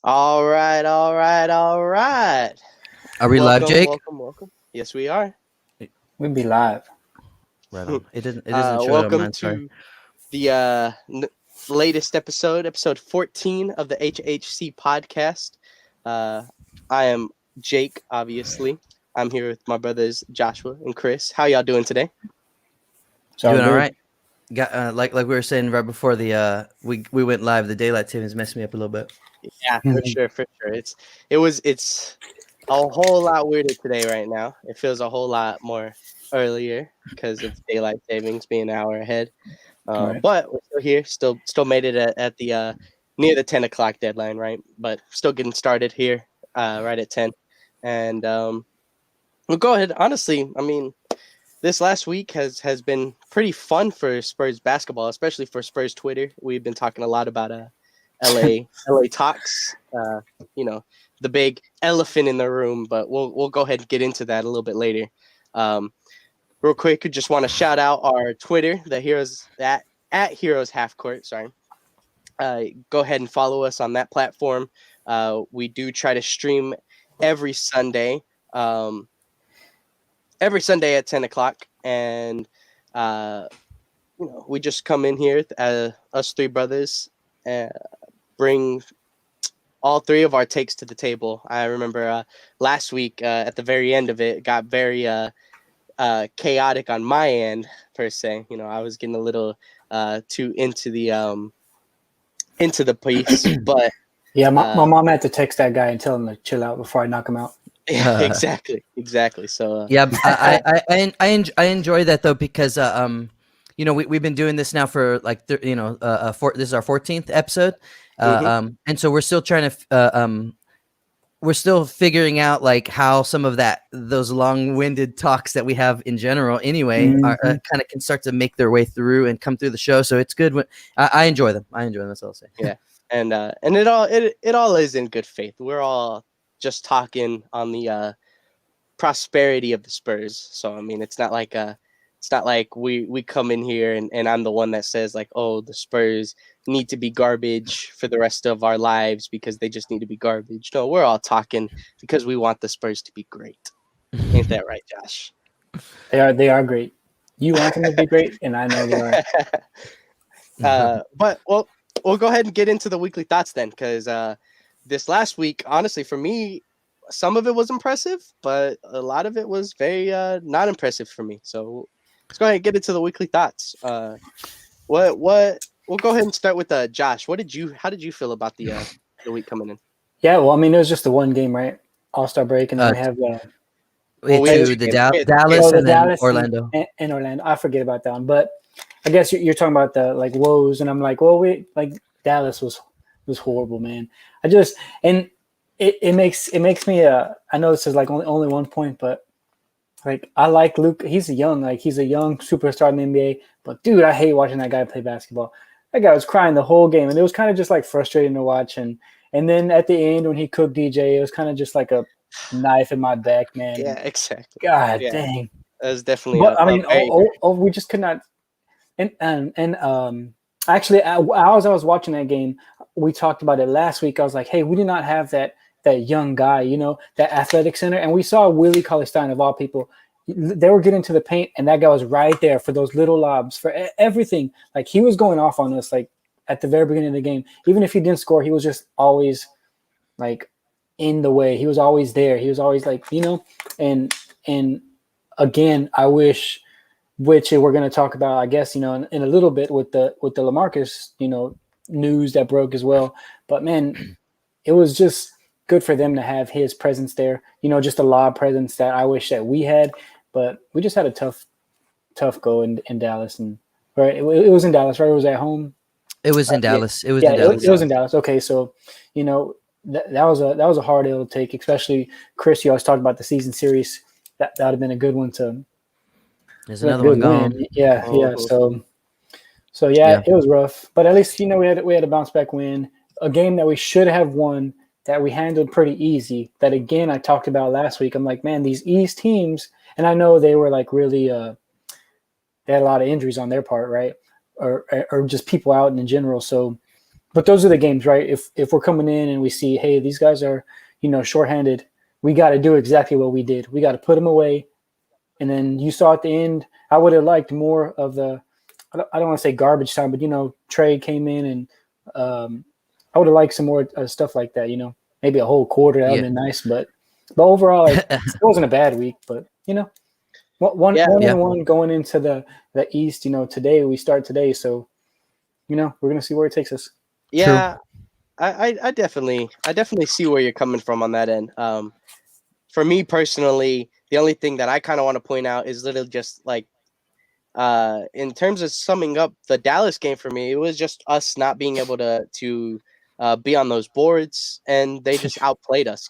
All right, all right, all right. Are we live, Welcome, Jake? welcome, welcome. Yes, we are. We'd be live. Right on. It doesn't show it on Welcome mine. Sorry. to the latest episode 14 of the HHC podcast. I am Jake, obviously. I'm here with my brothers Joshua and Chris. How y'all doing today? So Doing all right. Got like we were saying right before the we went live. The daylight savings messed me up a little bit. Yeah, for sure, for sure. It's a whole lot weirder today right now. It feels a whole lot more earlier because of daylight savings being an hour ahead. Right. But we're still here, still made it at the near the 10 o'clock deadline, right? But still getting started here, right at 10. And we'll go ahead. Honestly, I mean, this last week has been pretty fun for Spurs basketball, especially for Spurs Twitter. We've been talking a lot about LA talks. You know, the big elephant in the room, but we'll go ahead and get into that a little bit later. Real quick, I just want to shout out our Twitter, the Heroes at Heroes Half Court. Sorry. Go ahead and follow us on that platform. We do try to stream every Sunday. Every Sunday at 10 o'clock. And, we just come in here, us three brothers, bring all three of our takes to the table. I remember last week at the very end of it got very chaotic on my end, per se. I was getting a little too into the piece, but Yeah, my mom had to text that guy and tell him to chill out before I knock him out. yeah, exactly. So Yeah, I enjoy that though because we've been doing this now for like this is our 14th episode, and so we're still trying to we're still figuring out like how some of those long-winded talks that we have in general anyway are kind of can start to make their way through and come through the show. So it's good when I enjoy them. That's all I'll say. Yeah, and it all is in good faith. We're all just talking on the prosperity of the Spurs. So I mean, it's not like we come in here and I'm the one that says like, oh, the Spurs need to be garbage for the rest of our lives because they just need to be garbage. No, we're all talking because we want the Spurs to be great. Ain't that right, Josh? They are great. You want them to be great, and I know they are. But we'll go ahead and get into the weekly thoughts then, because this last week, honestly, for me, some of it was impressive, but a lot of it was very not impressive for me. So let's go ahead and get into the weekly thoughts. We'll go ahead and start with Josh. How did you feel about the week coming in? Yeah, well, I mean, it was just the one game, right? All-Star break, and then we have Dallas and then Orlando. And Orlando. I forget about that one, but I guess you're talking about the like woes, and I'm like, well, Dallas was horrible, man. It makes me I know this is like only 1 point, but like I like Luke. He's a young superstar in the NBA, but dude, I hate watching that guy play basketball. That guy was crying the whole game, and it was kind of just like frustrating to watch. And then at the end when he cooked DJ, it was kind of just like a knife in my back, man. Yeah, exactly. God dang. That was definitely. But I mean, we just could not. And actually, as I was watching that game, we talked about it last week. I was like, hey, we did not have that young guy, that athletic center, and we saw Willie Cauley-Stein of all people. They were getting to the paint, and that guy was right there for those little lobs, for everything. Like he was going off on us, like at the very beginning of the game. Even if he didn't score, he was just always like in the way. He was always there. He was always like, and again, I wish, which we're going to talk about, I guess, in a little bit with the LaMarcus, news that broke as well. But man, it was just good for them to have his presence there. Just a lob presence that I wish that we had. But we just had a tough go in Dallas, and right, it was in Dallas, right? It was at home. It was in Dallas. It was in Dallas. Okay, so that was a hard L to take, especially Chris. You always talked about the season series. That would have been a good one to. There's another one gone. Yeah. So it was rough, but at least we had a bounce back win, a game that we should have won, that we handled pretty easy. That again I talked about last week. I'm like, man, these East teams, and I know they were like really they had a lot of injuries on their part, right? Or just people out in general. So But those are the games, right? If we're coming in and we see, hey, these guys are, shorthanded, we got to do exactly what we did. We got to put them away. And then you saw at the end, I would have liked more of the, I don't want to say garbage time, but Trey came in and I would have liked some more stuff like that. Maybe a whole quarter. That would have been nice. But overall, it wasn't a bad week. But one and one going into the East. Today we start today, so we're gonna see where it takes us. Yeah, I definitely see where you're coming from on that end. For me personally, the only thing that I kind of want to point out is literally just like, in terms of summing up the Dallas game for me, it was just us not being able to be on those boards, and they just outplayed us,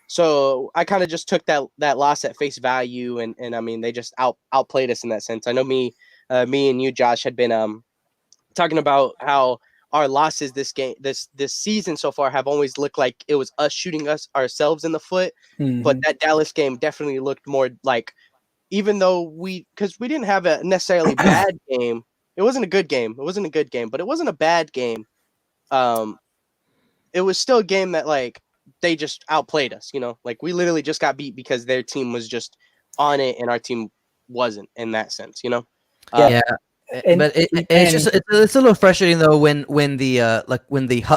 So I kind of just took that loss at face value, and I mean they just outplayed us in that sense. I know me and you, Josh, had been talking about how our losses this season so far have always looked like it was us shooting ourselves in the foot. Mm-hmm. But that Dallas game definitely looked more like, even though because we didn't have a necessarily bad game, it wasn't a good game. It wasn't a good game, but it wasn't a bad game. It was still a game that like they just outplayed us. Like we literally just got beat because their team was just on it and our team wasn't, in that sense. Yeah. But it's a little frustrating though when the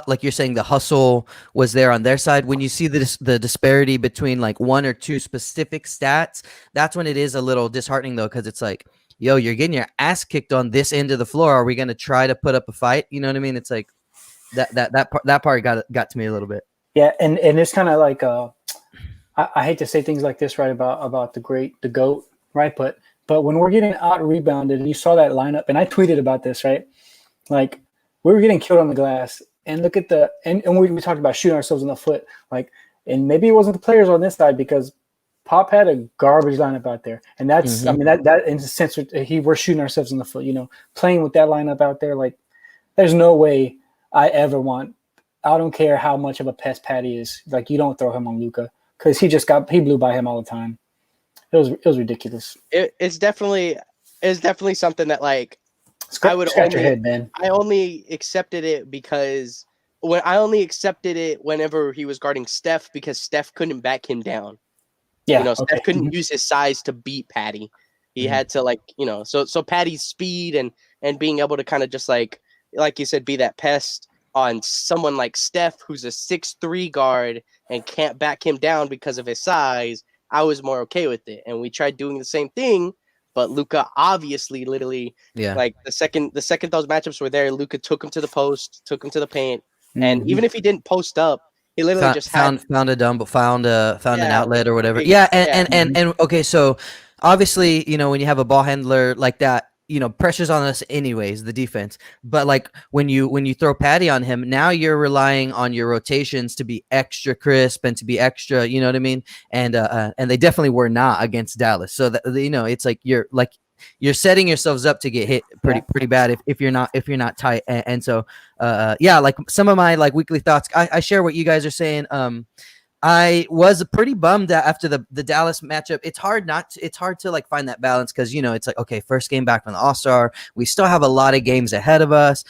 like you're saying the hustle was there on their side. When you see the disparity between like one or two specific stats, that's when it is a little disheartening though, because it's like, yo, you're getting your ass kicked on this end of the floor. Are we going to try to put up a fight? You know what I mean? It's like that part got to me a little bit. Yeah, and it's kind of like I hate to say things like this, right, about the GOAT, right, but when we're getting out rebounded, and you saw that lineup, and I tweeted about this, right? Like we were getting killed on the glass, and look at and we talked about shooting ourselves in the foot, like, and maybe it wasn't the players on this side because Pop had a garbage lineup out there, and that's I mean that in a sense we're shooting ourselves in the foot, playing with that lineup out there, like there's no way I ever want. I don't care how much of a pest Patty is, like you don't throw him on Luka because he blew by him all the time. It was ridiculous. It's definitely something that like scratch your head, man. I only accepted it because whenever he was guarding Steph, because Steph couldn't back him down. Yeah, Steph couldn't use his size to beat Patty. He had to so Patty's speed and being able to kind of just like you said, be that pest on someone like Steph, who's a 6'3" guard and can't back him down because of his size. I was more okay with it, and we tried doing the same thing, but Luka obviously, literally, like the second those matchups were there, Luka took him to the post, took him to the paint, and even if he didn't post up, he literally found an outlet or whatever. And okay, so obviously, when you have a ball handler like that, pressure's on us anyways, the defense. But like when you throw Patty on him, now you're relying on your rotations to be extra crisp and to be extra, you know what I mean? And they definitely were not against Dallas. So that, it's like you're setting yourselves up to get hit pretty bad if you're not tight. And so like some of my like weekly thoughts, I share what you guys are saying. I was pretty bummed that after the Dallas matchup. It's hard to like find that balance because it's like, okay, first game back from the All-Star, we still have a lot of games ahead of us.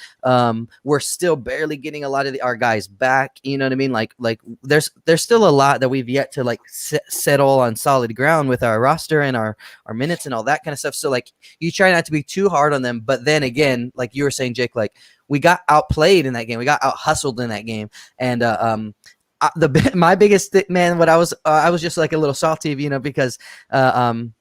We're still barely getting a lot of our guys back. You know what I mean? Like there's still a lot that we've yet to like settle on solid ground with our roster and our minutes and all that kind of stuff. So like you try not to be too hard on them, but then again, like you were saying, Jake, like we got outplayed in that game, we got out hustled in that game, and my biggest man, what I was just like a little salty, because the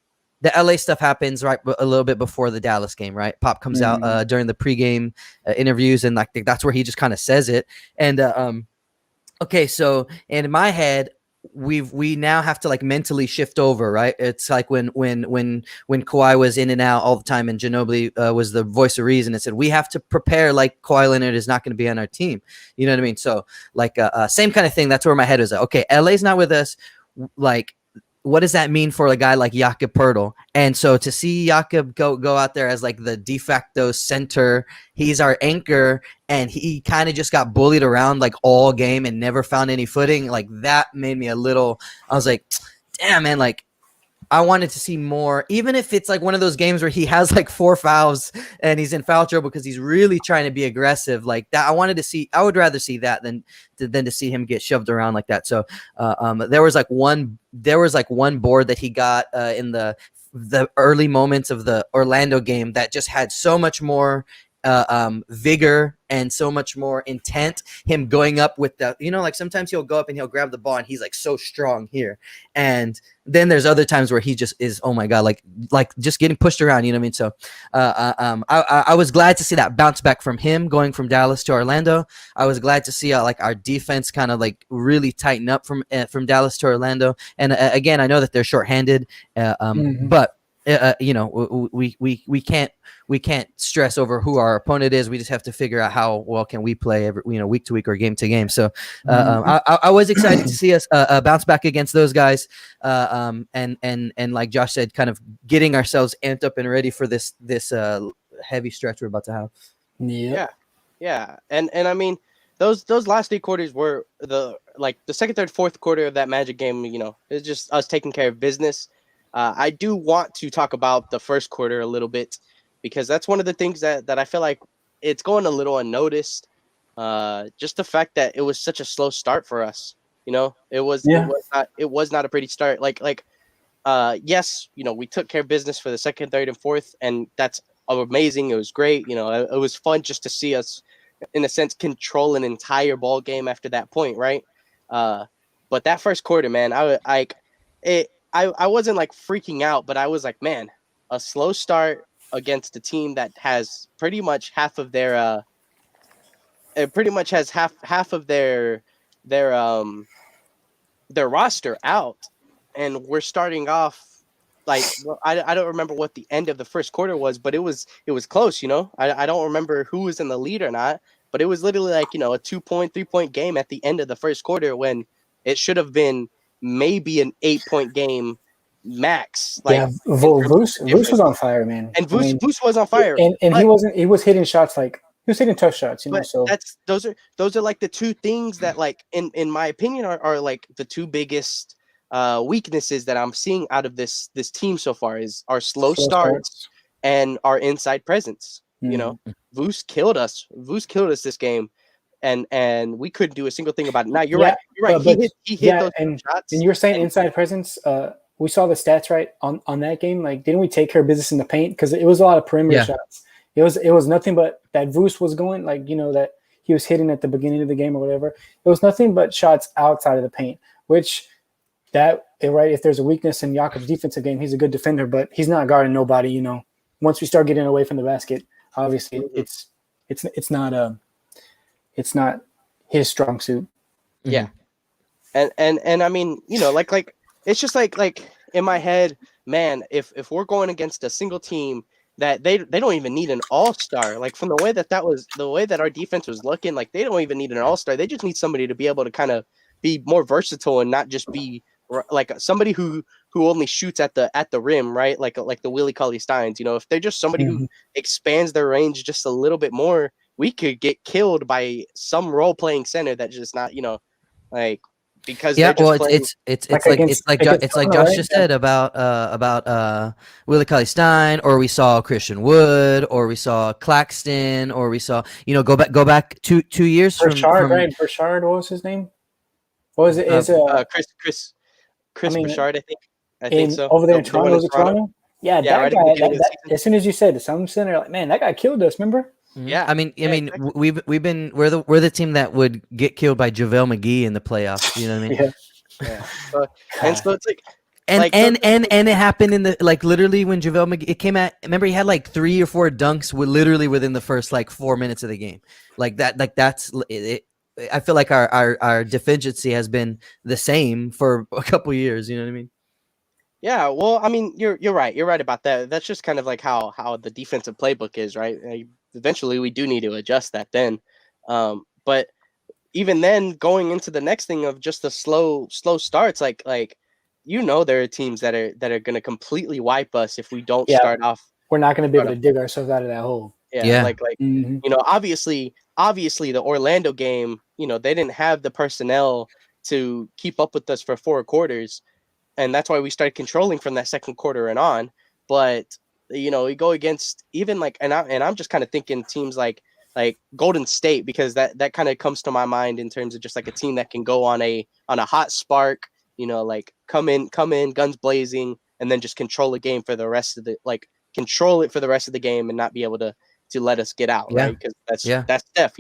LA stuff happens right a little bit before the Dallas game, right? Pop comes out during the pregame interviews, and like that's where he just kind of says it. And okay, so in my head, we now have to like mentally shift over, right? It's like when Kawhi was in and out all the time, and Ginobili was the voice of reason. It said we have to prepare like Kawhi Leonard is not going to be on our team. You know what I mean? So like same kind of thing. That's where my head was at. Okay, LA's not with us. Like, what does that mean for a guy like Jakob Poeltl? And so to see Jakob go out there as like the de facto center, he's our anchor, and he kind of just got bullied around like all game and never found any footing. Like that made me I was like, damn, man, like I wanted to see more, even if it's like one of those games where he has like 4 fouls and he's in foul trouble because he's really trying to be aggressive like that. I would rather see that than to see him get shoved around like that. So there was like one board that he got in the early moments of the Orlando game that just had so much more vigor and so much more intent. Him going up with the, like sometimes he'll go up and he'll grab the ball and he's like so strong here. And then there's other times where he just is, oh my God, like just getting pushed around, you know what I mean? So I was glad to see that bounce back from him going from Dallas to Orlando. I was glad to see like our defense kind of like really tighten up from Dallas to Orlando. And again, I know that they're shorthanded, but we can't stress over who our opponent is. We just have to figure out how well can we play week to week or game to game. So I was excited to see us bounce back against those guys. And like Josh said, kind of getting ourselves amped up and ready for this heavy stretch we're about to have. Yeah. And I mean, those last 3 quarters were the second, third, fourth quarter of that Magic game. It's just us taking care of business. I do want to talk about the first quarter a little bit because that's one of the things that I feel like it's going a little unnoticed. Just the fact that it was such a slow start for us. It was not a pretty start. Yes, we took care of business for the second, third, and fourth, and that's amazing. It was great. It was fun just to see us, in a sense, control an entire ball game after that point, right? But that first quarter, man, I wasn't like freaking out, but I was like, man, a slow start against a team that has pretty much half of their their roster out, and we're starting off I don't remember what the end of the first quarter was, but it was close. I don't remember who was in the lead or not, but it was literally like a 2-point, 3-point game at the end of the first quarter when it should have been maybe an 8-point game max. Voos was on fire, man. And Voos was on fire. And he was hitting shots he was hitting tough shots, so those are like the two things that in my opinion are like the two biggest weaknesses that I'm seeing out of this team so far is our slow starts and our inside presence. Voos killed us this game. And we couldn't do a single thing about it. Now you're right. He hit those shots. And you're saying inside presence. We saw the stats right on that game. Didn't we take care of business in the paint? Because it was a lot of perimeter shots. It was nothing but that Voos was going that he was hitting at the beginning of the game or whatever. It was nothing but shots outside of the paint. Which if there's a weakness in Jakob's defensive game, he's a good defender, but he's not guarding nobody. Once we start getting away from the basket, obviously it's not his strong suit. Yeah. And I mean, it's just like in my head, man, if we're going against a single team that they don't even need an all-star, from the way that our defense was looking, they don't even need an all-star. They just need somebody to be able to kind of be more versatile and not just be somebody who only shoots at the rim, right? Like the Willie Cauley-Steins, if they're just somebody who expands their range just a little bit more, we could get killed by some role-playing center that just not, because it's like Josh just said about Willie Cauley-Stein, or we saw Christian Wood, or we saw Claxton, or we saw go back 2 years Burchard, right? Burchard, what was his name? What was it? Chris Burchard, I think so. Over there in Toronto, was it Toronto? Yeah, that guy. As soon as you said some center, man, that guy killed us. Remember? Yeah, I mean, exactly. we're the team that would get killed by JaVale McGee in the playoffs. You know what I mean? Yeah. So it's and it happened in the literally when JaVale McGee it came at. Remember, he had 3 or 4 dunks literally within the first 4 minutes of the game. That's it. I feel like our deficiency has been the same for a couple years. You know what I mean? Yeah, well, I mean, you're right. You're right about that. That's just kind of how the defensive playbook is, right? Eventually, we do need to adjust that then. But even then, going into the next thing of just the slow starts, there are teams that are going to completely wipe us if we don't start off. We're not going to be able to dig ourselves out of that hole. Yeah. Obviously the Orlando game, they didn't have the personnel to keep up with us for 4 quarters. that's why we started controlling from that second quarter and on. But we go against even like, and I'm just kind of thinking teams like Golden State, because that kind of comes to my mind in terms of just like a team that can go on a hot spark, like come in guns blazing, and then just control the game for the rest of the control it for the rest of the game and not be able to let us get out, right? Because that's Steph, that's Steph.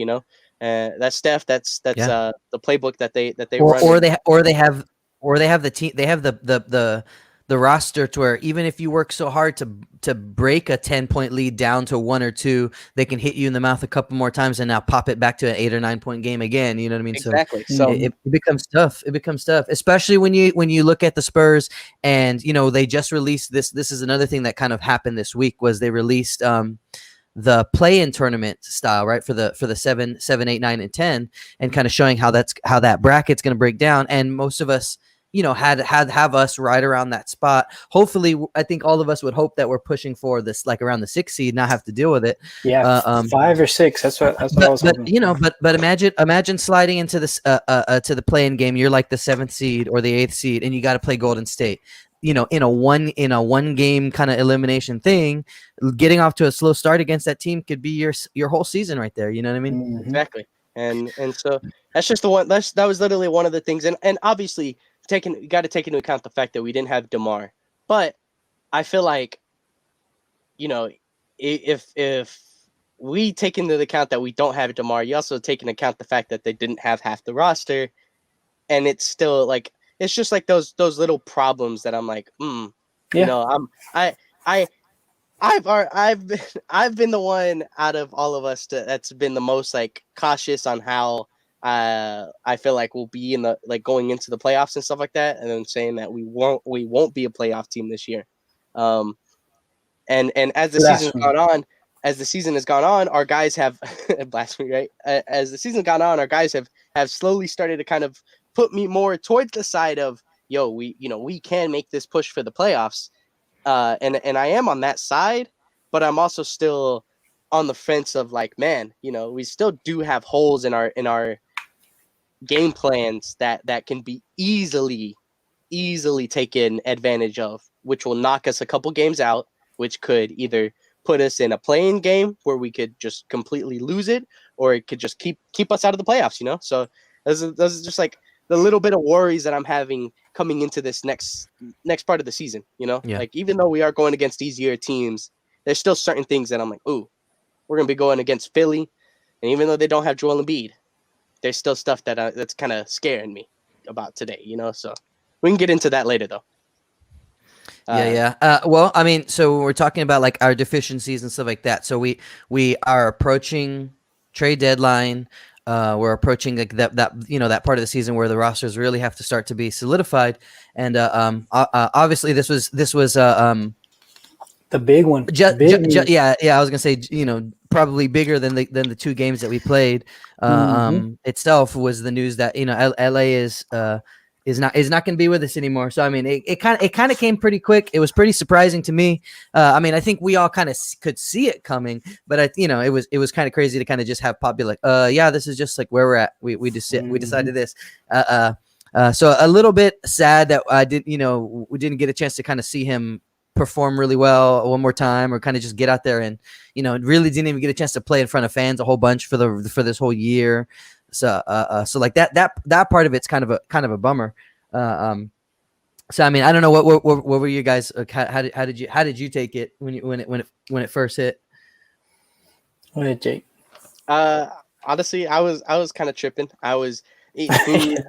That's the playbook that they run. Or they have the team. They have the roster to where even if you work so hard to break a 10-point lead down to 1 or 2, they can hit you in the mouth a couple more times and now pop it back to an 8 or 9 point game again. You know what I mean? Exactly. So it becomes tough. It becomes tough, especially when you look at the Spurs and they just released this. This is another thing that kind of happened this week was they released the play-in tournament style, right, for the 7, 8, 9, and 10, and kind of showing how that bracket's going to break down. And most of us, have us right around that spot. Hopefully, I think all of us would hope that we're pushing for this, like around the 6th seed, not have to deal with it. Yeah, 5 or 6. That's what I was hoping. But imagine sliding into this to the play-in game. You're like the 7th seed or the 8th seed, and you got to play Golden State. In a one game kind of elimination thing, getting off to a slow start against that team could be your whole season right there. You know what I mean? Mm-hmm. Exactly. And so that's just the one. That was literally one of the things. And obviously, you got to take into account the fact that we didn't have DeMar. But I feel like, if we take into account that we don't have DeMar, you also take into account the fact that they didn't have half the roster, and it's still like. It's just like those little problems that I'm like, I've been the one out of all of us that's been the most like cautious on how I feel like we'll be in the going into the playoffs and stuff like that, and then saying that we won't be a playoff team this year. And as the season has gone on, our guys have blasphemy, right? As the season's gone on, our guys have slowly started to kind of put me more towards the side of, we can make this push for the playoffs. And I am on that side, but I'm also still on the fence of like, man, we still do have holes in our game plans that can be easily taken advantage of, which will knock us a couple games out, which could either put us in a play-in game where we could just completely lose it, or it could just keep us out of the playoffs, So those are just like the little bit of worries that I'm having coming into this next part of the season, Like, even though we are going against easier teams, there's still certain things that I'm like, ooh, we're going to be going against Philly. And even though they don't have Joel Embiid, there's still stuff that's kind of scaring me about today, So we can get into that later, though. Well, I mean, so we're talking about like our deficiencies and stuff like that. So we are approaching trade deadline. We're approaching like that part of the season where the rosters really have to start to be solidified, and obviously this was the big one. I was gonna say probably bigger than the 2 games that we played. Itself was the news that LA is not going to be with us anymore. So I mean, it kind of came pretty quick. It was pretty surprising to me. I mean, I think we all kind of could see it coming, but it was kind of crazy to kind of just have Pop be like, this is just like where we're at. We decided this. So a little bit sad that we didn't get a chance to kind of see him perform really well one more time, or kind of just get out there and really didn't even get a chance to play in front of fans a whole bunch for this whole year. So like that part of it's kind of a bummer. So I mean, I don't know what were you guys? How did you take it when it first hit? What did Jake? Honestly, I was kind of tripping. I was eating food.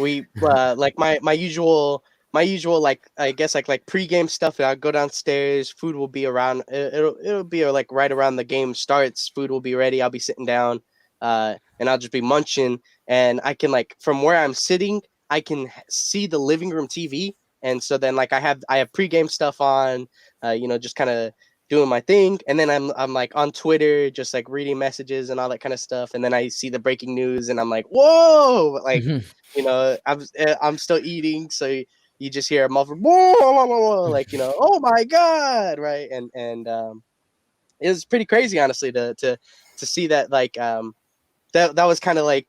We like my usual like, I guess like pregame stuff. I'll go downstairs. Food will be around. It'll be like right around the game starts. Food will be ready. I'll be sitting down. And I'll just be munching, and I can from where I'm sitting, I can see the living room TV. And so then I have pregame stuff on, just kind of doing my thing. And then I'm like on Twitter, just like reading messages and all that kind of stuff. And then I see the breaking news and I'm like, whoa, I'm still eating. So you just hear a muffled, whoa, whoa, whoa, whoa, oh my God. Right. And it was pretty crazy, honestly, to see that, that was kind of like,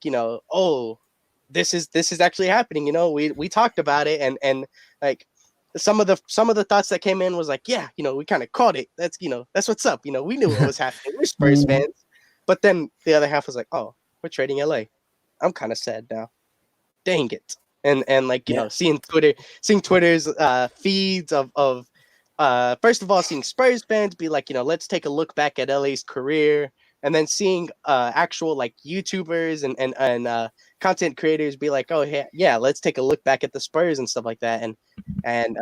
this is actually happening. You know, we talked about it, and like some of the thoughts that came in was like, yeah, you know, we kind of caught it. That's, you know, that's what's up. You know, we knew what was happening. We're Spurs Mhm. fans. But then the other half was like, oh, we're trading LA. I'm kind of sad now. Dang it. And like, you Yeah. know, seeing Twitter's feeds of first of all, seeing Spurs fans be like, you know, let's take a look back at LA's career, and then seeing actual like YouTubers and content creators be like, oh yeah, let's take a look back at the Spurs and stuff like that. And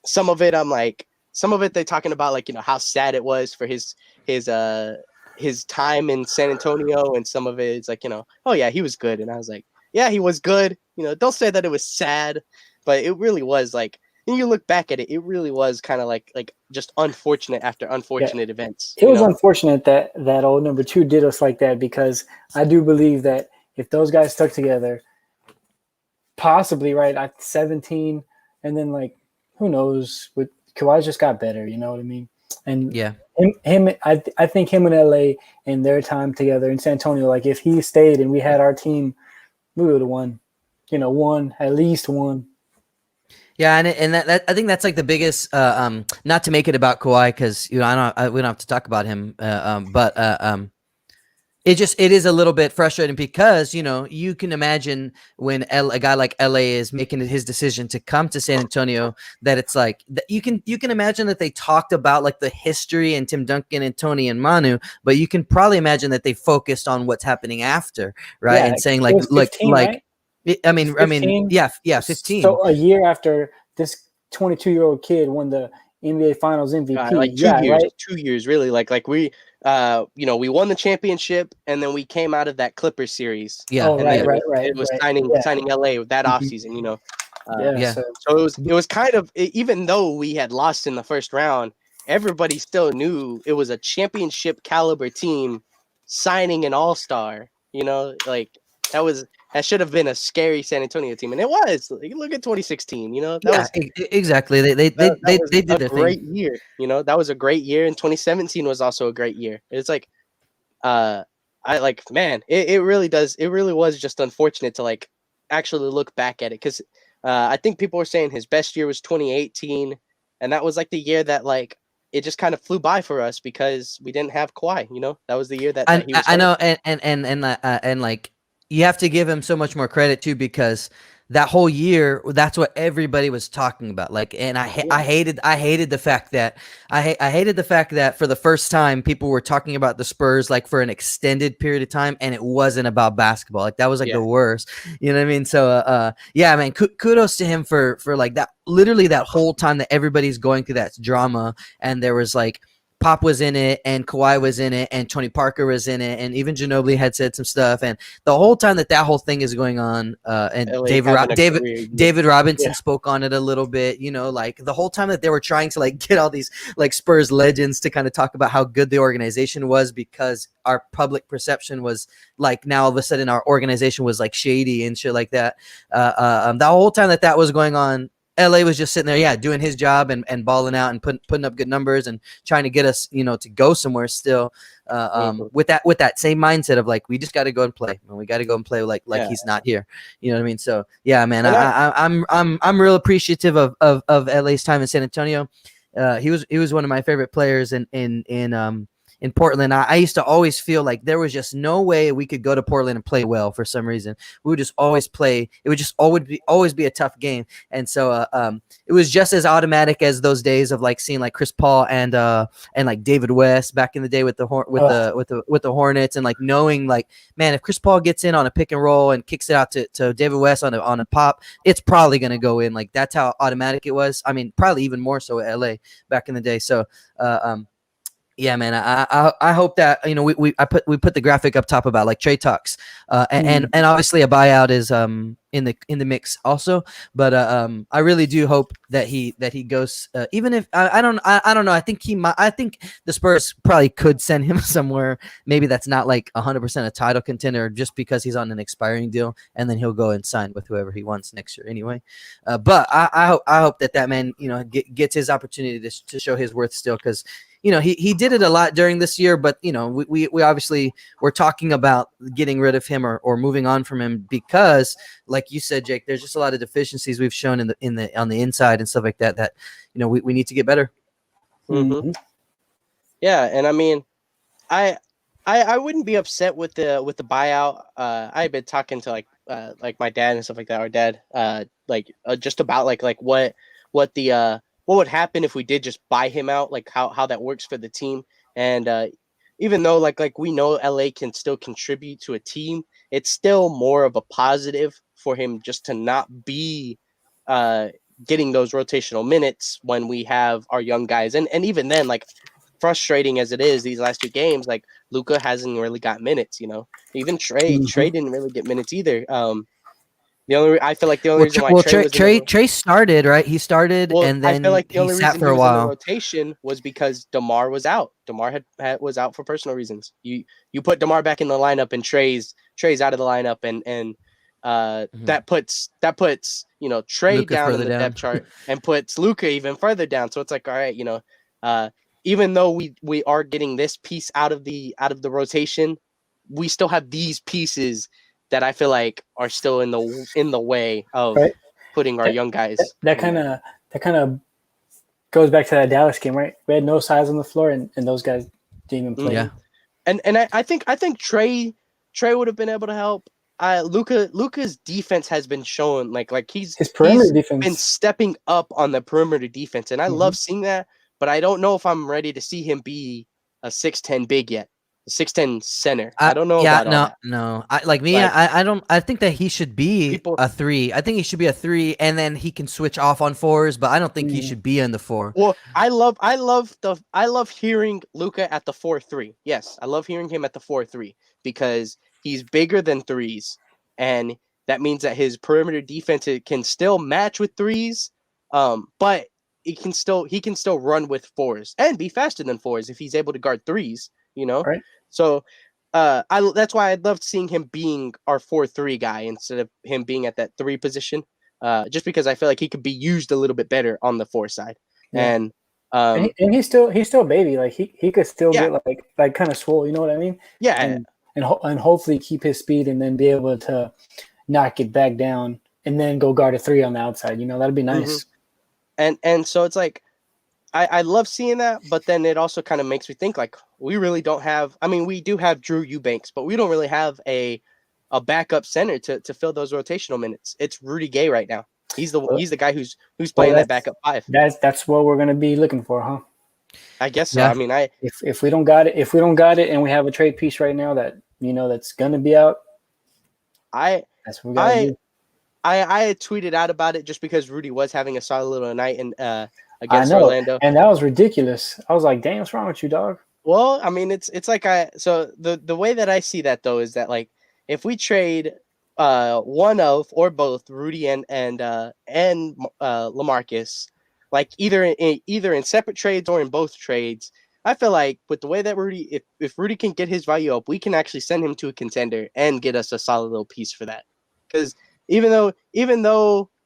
some of it I'm like, some of it they're talking about like, you know, how sad it was for his his time in San Antonio, and some of it is like, you know, oh yeah, he was good. And I was like, yeah, he was good. You know, don't say that it was sad, but it really was like, when you look back at it, it really was kind of like just unfortunate after unfortunate events. It You was know, unfortunate that old number 2 did us like that, because I do believe that if those guys stuck together, possibly right at 17, and then like who knows, with Kawhi just got better. You know what I mean? And Yeah. I think him and LA in their time together in San Antonio, like if he stayed and we had our team, we would have won. You know, won at least one. Yeah, and that I think that's like the biggest. Not to make it about Kawhi, because you know we don't have to talk about him. But it is a little bit frustrating, because you know you can imagine when a guy like LA is making his decision to come to San Antonio, that it's like you can imagine that they talked about like the history and Tim Duncan and Tony and Manu, but you can probably imagine that they focused on what's happening after, right? Yeah, And saying it was 15, right? I It was mean, 15. yeah, 15. So a year after this 22-year-old kid won the NBA Finals MVP. like Yeah, right. 2 years really. Like we, you know, we won the championship, and then we came out of that Clippers series, Yeah, Oh, and right, then yeah, it was right. signing Yeah. LA with that Mhm. offseason. You know, Yeah. yeah. So so it was kind of, even though we had lost in the first round, everybody still knew it was a championship caliber team signing an all-star. You know, like that should have been a scary San Antonio team, and it was. Like, look at 2016. You know, that Yeah, was exactly. that was They did a their thing. great year. You know, that was a great year, and 2017 was also a great year. It's like, uh, I like, man, it really does. It really was just unfortunate to like actually look back at it, because I think people were saying his best year was 2018, and that was like the year that like it just kind of flew by for us because we didn't have Kawhi. You know, that was the year that he was I hurt. know, and like you have to give him so much more credit too, because that whole year, that's what everybody was talking about. Like, and Yeah. I hated the fact that I hated the fact that for the first time people were talking about the Spurs like for an extended period of time, and it wasn't about basketball. Like that was like Yeah. the worst. You know what I mean? So yeah, man, kudos to him for like that. Literally that whole time that everybody's going through that drama, and there was like Pop was in it, and Kawhi was in it, and Tony Parker was in it, and even Ginobili had said some stuff. And the whole time that whole thing is going on, and LA having a career year. David Robinson Yeah. spoke on it a little bit. You know, like the whole time that they were trying to like get all these like Spurs legends to kind of talk about how good the organization was, because our public perception was like now all of a sudden our organization was like shady and shit like that. The whole time that was going on, LA was just sitting there, yeah, doing his job and balling out and putting up good numbers and trying to get us, you know, to go somewhere still. With that same mindset of like, we just got to go and play, and we got to go and play like Yeah. he's not here. You know what I mean? So yeah, man, And I'm real appreciative of LA's time in San Antonio. He was one of my favorite players in Portland. I used to always feel like there was just no way we could go to Portland and play well for some reason. We would just always play. It would just always be a tough game. And so it was just as automatic as those days of like seeing like Chris Paul and like David West back in the day with the Hornets, and like knowing like, man, if Chris Paul gets in on a pick and roll and kicks it out to David West on a pop, it's probably going to go in. Like that's how automatic it was. I mean, probably even more so at LA back in the day. So yeah, man. I hope that, you know, we put the graphic up top about like trade talks, and obviously a buyout is in the mix also. But I really do hope that he goes. Even if I don't know. I think I think the Spurs probably could send him somewhere. Maybe that's not like 100% a title contender, just because he's on an expiring deal, and then he'll go and sign with whoever he wants next year anyway. But I hope that man, you know, gets his opportunity to show his worth still, because he did it a lot during this year, but we obviously we're talking about getting rid of him or moving on from him because, like you said, Jake, there's just a lot of deficiencies we've shown on the inside and stuff like that we need to get better. Mm-hmm. Yeah, and I mean, I wouldn't be upset with the buyout. I've been talking to like my dad and stuff like that. Our dad, just about like what would happen if we did just buy him out, like how that works for the team. And even though like we know LA can still contribute to a team, it's still more of a positive for him just to not be getting those rotational minutes when we have our young guys. And even then, like, frustrating as it is, these last 2 games, like Luka hasn't really got minutes, even Trey didn't really get minutes either. I feel like the only reason why Trey started, right? He started, and then I feel like the only sat reason for he a was in the while. rotation was because DeMar was out. DeMar was out for personal reasons. You put DeMar back in the lineup, and Trey's out of the lineup, and that puts Trey Luka down in further the down. depth chart and puts Luka even further down. So it's like, all right, even though we are getting this piece out of the rotation, we still have these pieces that I feel like are still in the way of putting our young guys. That kind of goes back to that Dallas game, right? We had no size on the floor, and those guys didn't even play. Yeah, and I think Trey would have been able to help. Luka's defense has been shown like his perimeter defense been stepping up on the perimeter defense, and I love seeing that. But I don't know if I'm ready to see him be a 6'10" big yet. 6'10" center. I don't know about all that. No. I don't. I think that he should be a 3. I think he should be a 3, and then he can switch off on 4s. But I don't think he should be in the 4. Well, I love hearing Luka at the 4-3. Yes, I love hearing him at the 4-3 because he's bigger than 3s, and that means that his perimeter defense can still match with 3s. But he can still run with 4s and be faster than 4s if he's able to guard 3s. Right. So that's why I loved seeing him being our 4-3 guy instead of him being at that 3 position. Just because I feel like he could be used a little bit better on the 4 side. Yeah. And he's still a baby. Like he could still get like kind of swole. You know what I mean? Yeah. And hopefully keep his speed and then be able to knock it back down and then go guard a 3 on the outside. That'd be nice. And so it's like I love seeing that, but then it also kind of makes me think like we really don't have. I mean, we do have Drew Eubanks, but we don't really have a backup center to fill those rotational minutes. It's Rudy Gay right now. He's the guy who's playing that backup 5. That's what we're gonna be looking for, huh? I guess so. Yeah. I mean, if we don't got it, and we have a trade piece right now that that's gonna be out. That's what we gotta do. I had tweeted out about it just because Rudy was having a solid little night against Orlando, and that was ridiculous. I was like, "Dang, what's wrong with you, dog?" Well, I mean, it's like so the way that I see that though is that like if we trade one of or both Rudy and LaMarcus, like either in separate trades or in both trades, I feel like with the way that Rudy, if Rudy can get his value up, we can actually send him to a contender and get us a solid little piece for that. Because even though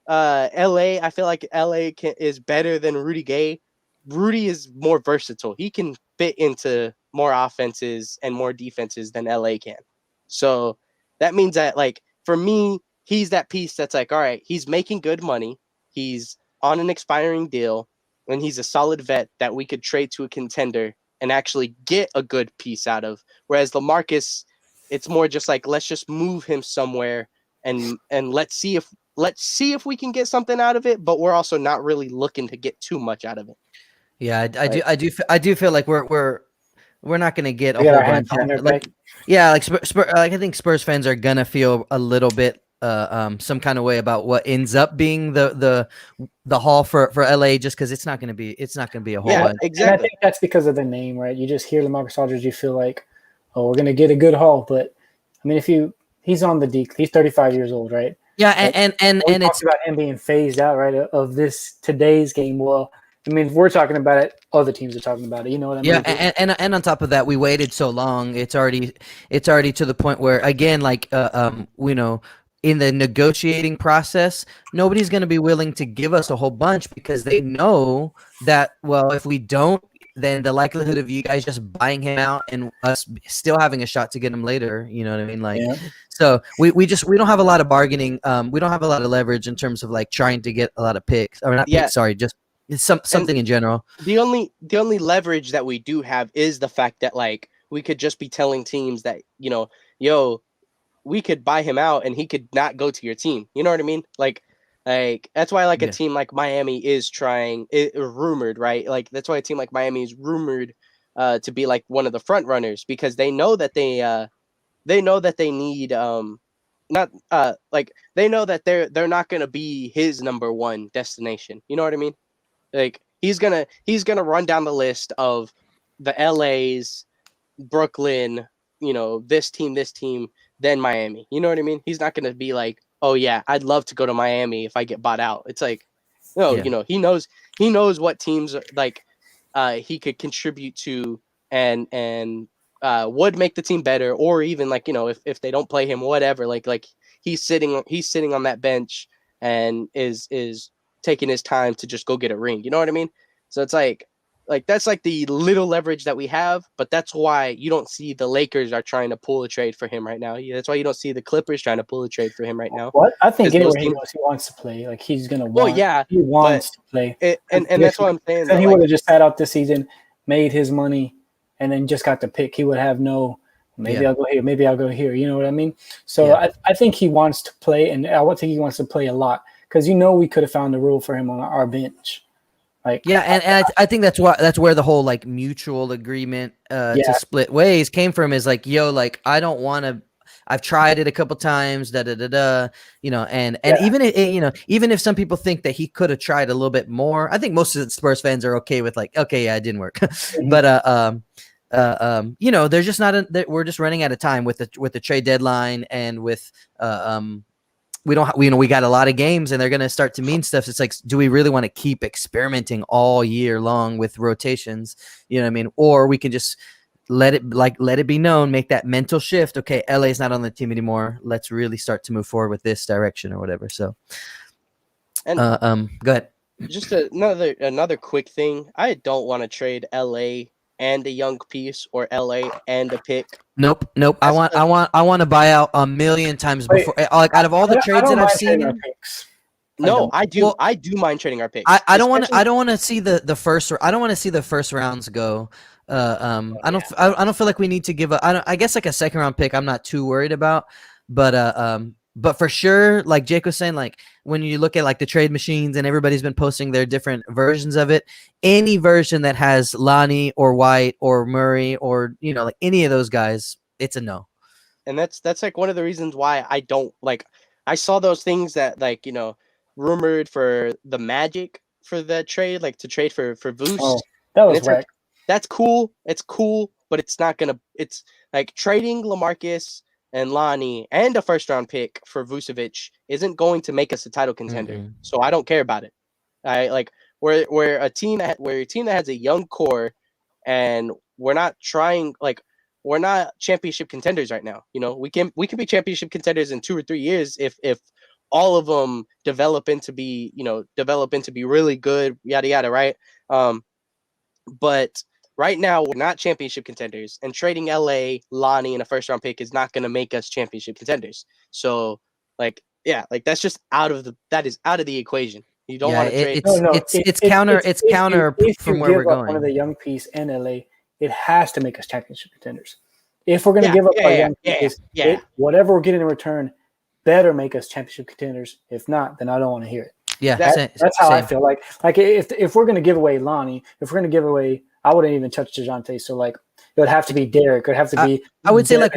LA, I feel like LA is better than Rudy Gay. Rudy is more versatile. He can fit into more offenses and more defenses than LA can. So that means that, like, for me, he's that piece that's like, all right, he's making good money. He's on an expiring deal, and he's a solid vet that we could trade to a contender and actually get a good piece out of. Whereas LaMarcus, it's more just like, let's just move him somewhere and let's see if we can get something out of it, but we're also not really looking to get too much out of it. Yeah, I do feel like we're not gonna get a whole bunch. I think Spurs fans are gonna feel a little bit some kind of way about what ends up being the haul for LA, just because it's not gonna be a whole bunch. Exactly. And I think that's because of the name, right? You just hear LaMarcus Aldridge, you feel like, oh, we're gonna get a good haul. But I mean, he's on the decline. He's 35 years old, right? Yeah, like, and it's about him being phased out, right, of today's game. Well, I mean, if we're talking about it, other teams are talking about it. You know what I mean? Yeah, and on top of that, we waited so long. It's already to the point where, again, like in the negotiating process, nobody's going to be willing to give us a whole bunch because they know that, well, if we don't, than the likelihood of you guys just buying him out and us still having a shot to get him later. You know what I mean? Like, so we don't have a lot of bargaining. We don't have a lot of leverage in terms of like trying to get a lot of picks, or not picks. Sorry, just something in general. The only leverage that we do have is the fact that like we could just be telling teams that, yo, we could buy him out and he could not go to your team. You know what I mean? Like that's why like a team like Miami is trying rumored, right? Like that's why a team like Miami is rumored to be like one of the front runners, because they know that they need not like they know that they're not going to be his number one destination. You know what I mean? Like he's going to run down the list of the LA's, Brooklyn, this team, then Miami. You know what I mean? He's not going to be like, oh yeah, I'd love to go to Miami if I get bought out. It's like, no, he knows what teams like he could contribute to and would make the team better, or even like, if they don't play him, whatever, like he's sitting on that bench and is taking his time to just go get a ring. You know what I mean? So it's like that's like the little leverage that we have, but that's why you don't see the Lakers are trying to pull a trade for him right now. That's why you don't see the Clippers trying to pull a trade for him right now. What I think anywhere he goes, he wants to play. Like he's gonna want. He wants to play, and that's what I'm saying. Then he would have just sat out this season, made his money, and then just got the pick. He would have no. Maybe I'll go here. Maybe I'll go here. You know what I mean? So I think he wants to play, and I would think he wants to play a lot, because we could have found a role for him on our bench. Like and I think that's where the whole like mutual agreement to split ways came from, is like, yo, like I don't want to. I've tried it a couple times, and even if some people think that he could have tried a little bit more, I think most of the Spurs fans are okay with like, okay, yeah, it didn't work, but they're just not. We're just running out of time with the trade deadline, and with we got a lot of games and they're going to start to mean stuff. It's like, do we really want to keep experimenting all year long with rotations? You know what I mean? Or we can just let it be known, make that mental shift. Okay, LA is not on the team anymore. Let's really start to move forward with this direction or whatever. So, and go ahead. Just another quick thing. I don't want to trade LA and a young piece, or LA and a pick. Nope. I want to buy out a million times before. Like out of all the trades that I've seen, I do. Well, I do mind trading our picks. I don't want to see the first. I don't want to see the first rounds go. I don't feel like we need to give I guess like a second round pick. I'm not too worried about, but for sure, like Jake was saying, like when you look at like the trade machines and everybody's been posting their different versions of it, any version that has Lonnie or White or Murray or like any of those guys, it's a no. And that's like one of the reasons why I don't like. I saw those things that like rumored for the Magic for the trade, like to trade for Vooch. Oh, that was right. Like, that's cool. It's cool, but it's not gonna. It's like trading LaMarcus and Lonnie and a first round pick for Vucevic isn't going to make us a title contender. Mm-hmm. So I don't care about it. We're a team that has a young core, and we're not championship contenders right now. We can be championship contenders in 2 or 3 years if all of them develop into be really good, yada yada, right? But right now, we're not championship contenders, and trading LA, Lonnie, and a first-round pick is not going to make us championship contenders. So, that's just out of the equation. You don't want to trade. It's counter from where we're going. One of the young piece in LA, it has to make us championship contenders. If we're going to give up our young piece, whatever we're getting in return, better make us championship contenders. If not, then I don't want to hear it. Yeah, that's how I feel. Like if we're going to give away Lonnie, if we're going to give away, I wouldn't even touch DeJounte. So like it would have to be Derek. It would have to be. I would say like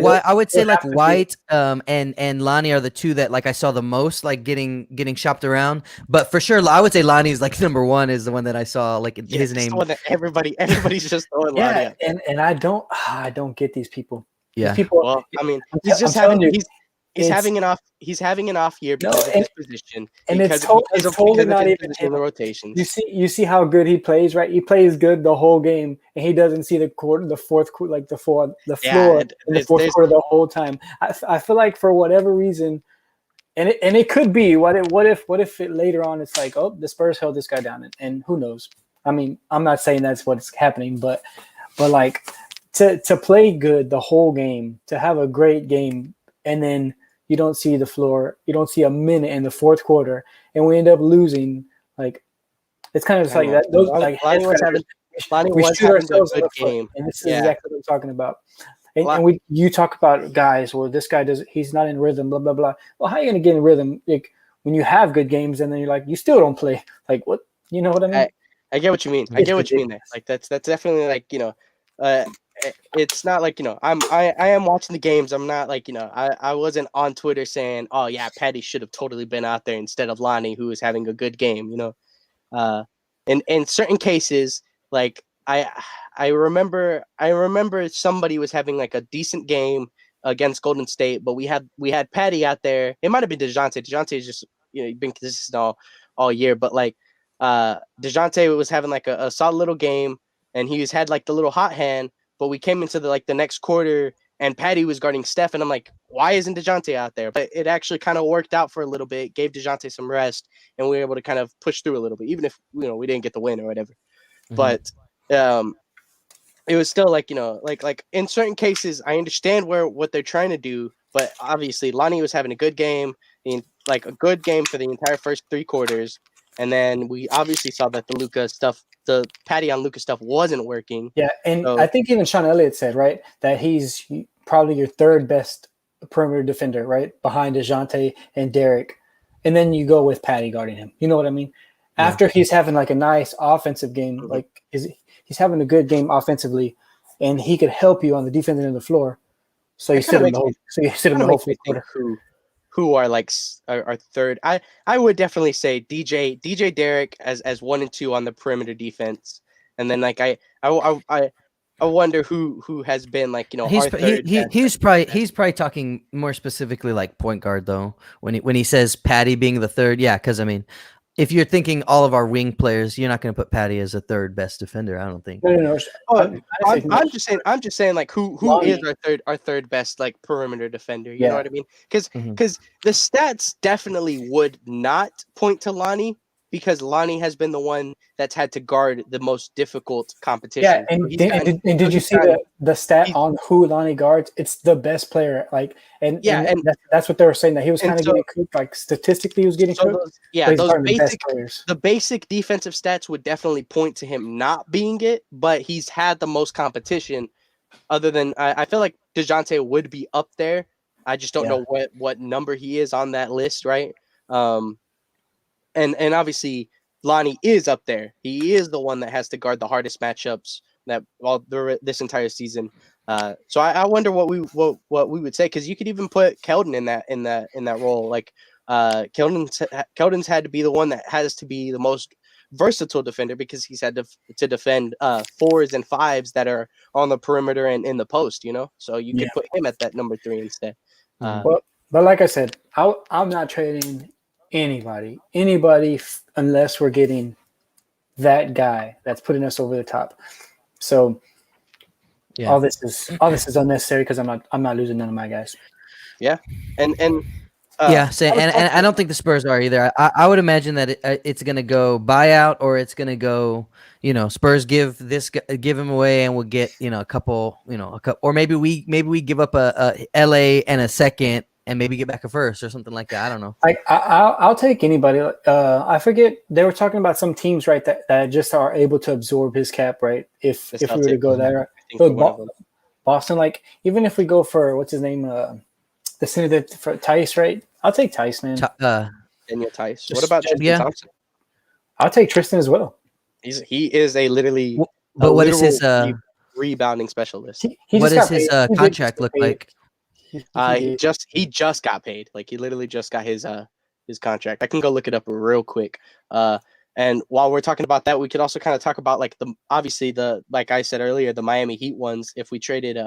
White and Lonnie are the two that like I saw the most like getting shopped around. But for sure, I would say Lonnie's like number one is the one that I saw like his name. The one that everybody's just throwing Lonnie at. And I don't get these people. Yeah. These people. Well, I mean, he's just having. He's having an off year because of his position, and it's totally not even in the rotations. You see how good he plays, right? He plays good the whole game, and he doesn't see the floor in the fourth quarter the whole time. I feel like for whatever reason, and it could be what if it later on it's like, oh, the Spurs held this guy down, and who knows? I mean, I'm not saying that's what's happening, but like to play good the whole game, to have a great game, and then you don't see the floor, you don't see a minute in the fourth quarter, and we end up losing. Like it's kind of just like that. Those like Lonnie was having we shoot a ourselves in good the foot, game. and this is Yeah. exactly what I'm talking about. And you talk about guys, well, this guy he's not in rhythm, blah blah blah. Well, how are you gonna get in rhythm like when you have good games and then you're like you still don't play? Like what? You know what I mean? I get what you mean. I get what you mean there. Like that's definitely like it's not like I am watching the games. I'm not like I wasn't on Twitter saying yeah Patty should have totally been out there instead of Lonnie who was having a good game. In certain cases like I remember somebody was having like a decent game against Golden State, but we had Patty out there. It might have been DeJounte. DeJounte is just been consistent all year, but like DeJounte was having like a solid little game, and he's had like the little hot hand. But we came into the next quarter, and Patty was guarding Steph, and I'm like, why isn't DeJounte out there? But it actually kind of worked out for a little bit, gave DeJounte some rest, and we were able to kind of push through a little bit, even if we didn't get the win or whatever. Mm-hmm. But it was still like like in certain cases, I understand what they're trying to do, but obviously Lonnie was having a good game, like a good game for the entire first 3 quarters. And then we obviously saw that the Patty on Luka stuff wasn't working. Yeah, and I think even Sean Elliott said, right, that he's probably your third best perimeter defender, right, behind DeJounte and Derek. And then you go with Patty guarding him. You know what I mean? Yeah. After he's having like a nice offensive game, mm-hmm. like he's having a good game offensively, and he could help you on the defensive end of the floor. So you sit him the whole quarter. Who are like our third? I would definitely say DJ Derek as 1 and 2 on the perimeter defense, and then like I wonder who has been like he's our third. He's probably talking more specifically like point guard though when he says Patty being the third, yeah, because I mean if you're thinking all of our wing players, you're not going to put Patty as a third best defender. I don't think. No. I'm just saying like who is our third best like perimeter defender. You know what I mean? Because the stats definitely would not point to Lonnie because Lonnie has been the one that's had to guard the most difficult competition. Yeah, and did you see the stat on who Lonnie guards? It's the best player. Like and that's what they were saying that he was kind of getting cooked. Like statistically, he was getting cooked. The basic defensive stats would definitely point to him not being it, but he's had the most competition. Other than I feel like DeJounte would be up there. I just don't know what number he is on that list, right? And obviously Lonnie is up there. He is the one that has to guard the hardest matchups this entire season. So I wonder what we would say, because you could even put Keldon in that role. Like Keldon's had to be the one that has to be the most versatile defender because he's had to defend 4s and 5s that are on the perimeter and in the post. So you could put him at that number 3 instead. But like I said, I'm not trading anybody unless we're getting that guy that's putting us over the top. So all this is unnecessary because I'm not losing none of my guys. Yeah, and I don't think the Spurs are either. I would imagine that it's going to go buyout, or it's going to go Spurs give him away and we'll get a couple or maybe we give up a LA and a second and maybe get back a first or something like that. I don't know. I'll take anybody. I forget, they were talking about some teams, right, that just are able to absorb his cap, right? If we were to go there, so Boston, like even if we go for what's his name, the center for Tice, right? I'll take Tice, man. Daniel Tice. What about Tristan Thompson? I'll take Tristan as well. He is a literally. But what is his rebounding specialist? What does his contract look like? He just got paid. Like he literally just got his contract. I can go look it up real quick. And while we're talking about that, we could also kind of talk about like like I said earlier, the Miami Heat ones. If we traded,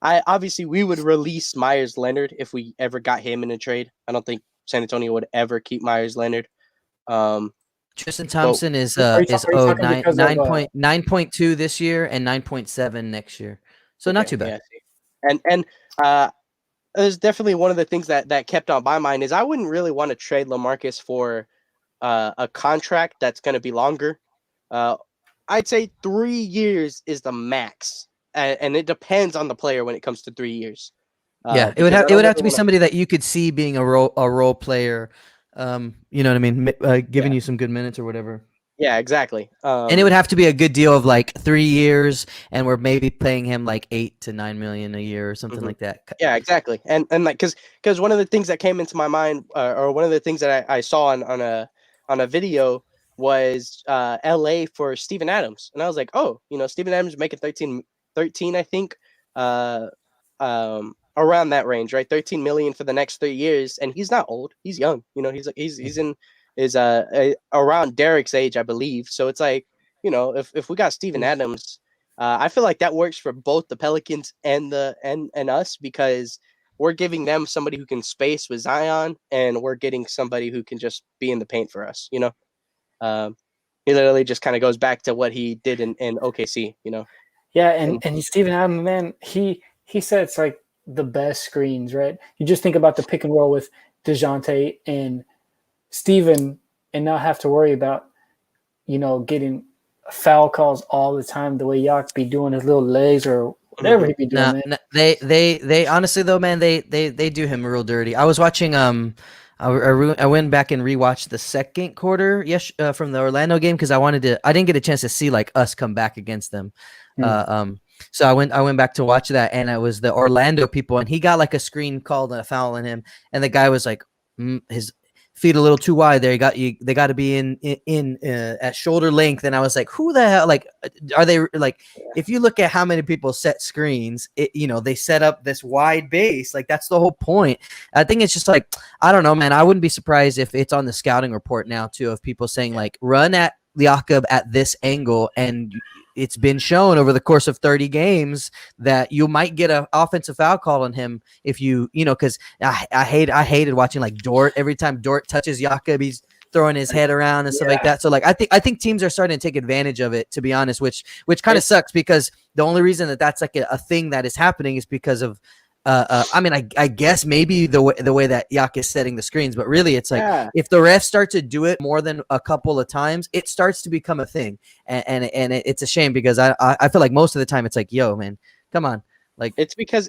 we would release Myers Leonard if we ever got him in a trade. I don't think San Antonio would ever keep Myers Leonard. Tristan Thompson is owed 9.2 this year and 9.7 next year. So not too bad. Yeah, and there's definitely one of the things that kept on my mind is I wouldn't really want to trade LaMarcus for a contract that's going to be longer. I'd say 3 years is the max, and it depends on the player when it comes to 3 years. Yeah, it would Because have I it don't would have really to be wanna somebody that you could see being a role player. You know what I mean? Giving Yeah. you some good minutes or whatever. Yeah, exactly. And it would have to be a good deal of like 3 years, and we're maybe paying him like 8 to 9 million a year or something Mhm. like that. Yeah, exactly. And like because one of the things that came into my mind, or one of the things that I saw on a video was LA for Steven Adams, and I was like, oh, Steven Adams making 13, I think, uh, around that range, right? 13 million for the next 3 years, and he's not old. He's young. He's in is around Derek's age, I believe. So it's like, if we got Steven Adams. I feel like that works for both the Pelicans and and us, because we're giving them somebody who can space with Zion, and we're getting somebody who can just be in the paint for us. Um, he literally just kind of goes back to what he did in OKC. Yeah, And and Steven Adams, man, he sets like the best screens, right? You just think about the pick and roll with DeJounte and Steven, and not have to worry about getting foul calls all the time the way Yak be doing his little legs or whatever he be doing, No, man. no, they honestly though, man, they do him real dirty. I was watching I went back and rewatched the second quarter from the Orlando game because I didn't get a chance to see like us come back against them. So I went back to watch that, and it was the Orlando people, and he got like a screen called and a foul on him, and the guy was like his feet a little too wide there. They got to be in at shoulder length, and I was like, who the hell? Like, are they like? If you look at how many people set screens, they set up this wide base. Like that's the whole point. I think it's just like, I don't know, man. I wouldn't be surprised if it's on the scouting report now too, of people saying like, run at Jakob at this angle, and it's been shown over the course of 30 games that you might get an offensive foul call on him if because I hated watching like Dort. Every time Dort touches Jakob, he's throwing his head around and stuff like that. So like I think teams are starting to take advantage of it, to be honest, which kind of sucks, because the only reason that's like a thing that is happening is because of I mean, I guess maybe the way that Yak is setting the screens, but really it's like if the refs start to do it more than a couple of times, it starts to become a thing, and it's a shame, because I feel like most of the time it's like, yo, man, come on. Like it's because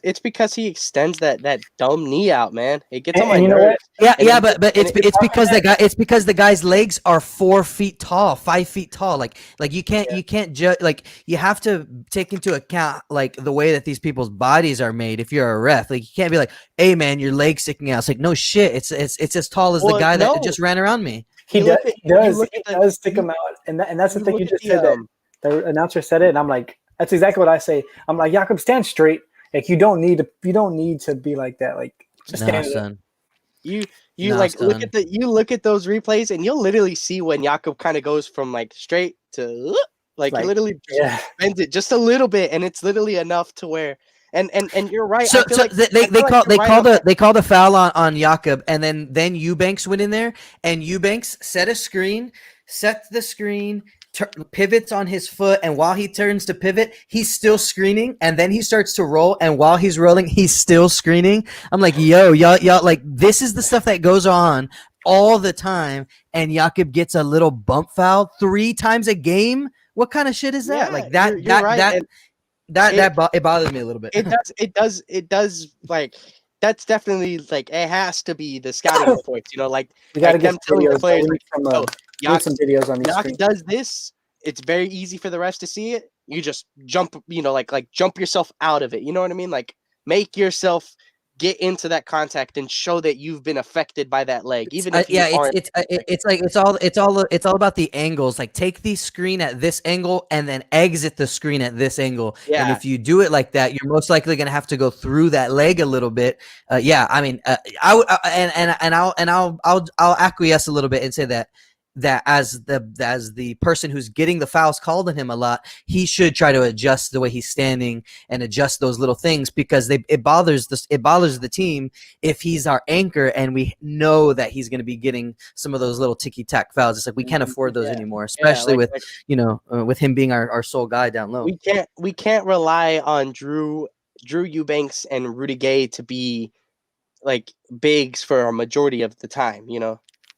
he extends that dumb knee out, man. It gets on my And you know nerves. what? Yeah, but it's because the guy's legs are 4 feet tall, 5 feet tall. Like you can't judge. Like you have to take into account like the way that these people's bodies are made. If you're a ref, like you can't be like, hey man, your leg's sticking out. It's like, no shit. It's as tall as the guy that just ran around me. He does stick him out, and that's the thing you just said. That the announcer said it, and I'm like, that's exactly what I say. I'm like, Jakob, stand straight. Like you don't need to be like that. Like just stand son. You look at those replays, and you'll literally see when Jakob kind of goes from like straight to like he literally bends it just a little bit, and it's literally enough to where and you're right. So they call the foul on Jakob, and then Eubanks went in there, and Eubanks set the screen, pivots on his foot, and while he turns to pivot, he's still screening, and then he starts to roll, and while he's rolling, he's still screening. I'm like, yo, y'all, like this is the stuff that goes on all the time, and Jakob gets a little bump foul 3 times a game. What kind of shit is that? Like that, you're right. It bothered me a little bit. It does. Like that's definitely like it has to be the scouting reports. Like we got to get telling the players some videos on these. Yak does this. It's very easy for the rest to see it. You just jump, like jump yourself out of it. You know what I mean? Like make yourself get into that contact and show that you've been affected by that leg, even if it's all about the angles. Like take the screen at this angle and then exit the screen at this angle. Yeah. And if you do it like that, you're most likely going to have to go through that leg a little bit. I mean, I'll acquiesce a little bit and say that as the person who's getting the fouls called on him a lot, he should try to adjust the way he's standing and adjust those little things, because it bothers the team if he's our anchor and we know that he's going to be getting some of those little ticky-tack fouls. It's like we can't afford those anymore, especially with him being our sole guy down low. We can't rely on Drew Eubanks and Rudy Gay to be like bigs for a majority of the time.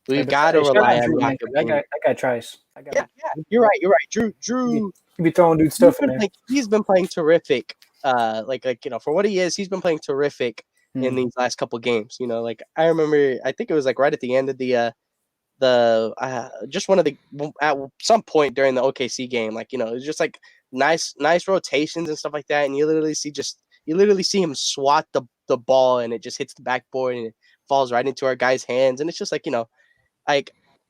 We've got to rely on Jakob. That guy tries. I got Yeah, you're right. Drew. You be throwing dude stuff in there. He's been playing terrific. For what he is, he's been playing terrific in these last couple games. Like I remember, I think it was like right at the end of the just one of the at some point during the OKC game, it was just like nice rotations and stuff like that, and you literally see him swat the ball and it just hits the backboard and it falls right into our guy's hands, and it's just like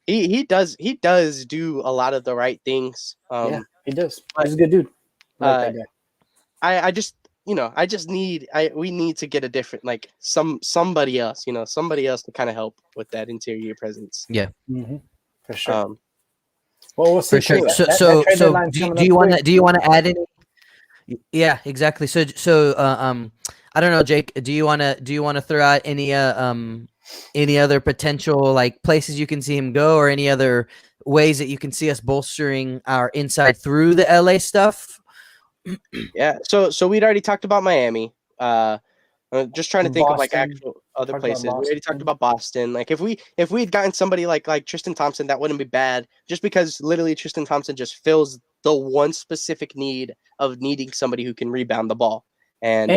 he does do a lot of the right things. Yeah, he does. He's a good dude. I like that guy. we need to get a different somebody else to kind of help with that interior presence. Yeah, for sure. Well, we'll see. For sure. So do you want to add any? Yeah, exactly. So I don't know, Jake. Do you want to throw out any other potential like places you can see him go, or any other ways that you can see us bolstering our inside through the LA stuff? Yeah. So we'd already talked about Miami. Just trying to think of actual other places. We already talked about Boston. Like if we'd gotten somebody like Tristan Thompson, that wouldn't be bad. Just because literally Tristan Thompson just fills the one specific need of needing somebody who can rebound the ball. And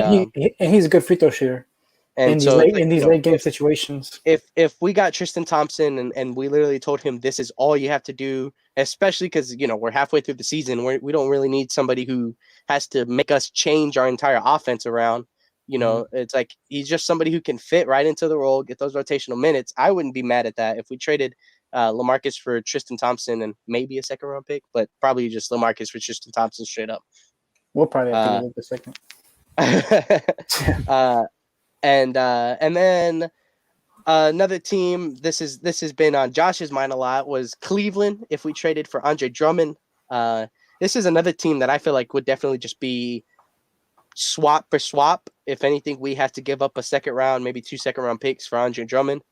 he's a good free throw shooter. And in these late game situations. If we got Tristan Thompson and we literally told him this is all you have to do, especially because we're halfway through the season, we don't really need somebody who has to make us change our entire offense around. It's like he's just somebody who can fit right into the role, get those rotational minutes. I wouldn't be mad at that if we traded LaMarcus for Tristan Thompson and maybe a second round pick, but probably just LaMarcus for Tristan Thompson straight up. We'll probably have to give it a second. And then another team, this has been on Josh's mind a lot, was Cleveland. If we traded for Andre Drummond, this is another team that I feel like would definitely just be swap for swap. If anything, we have to give up a second round, maybe 2 second round picks for Andre Drummond.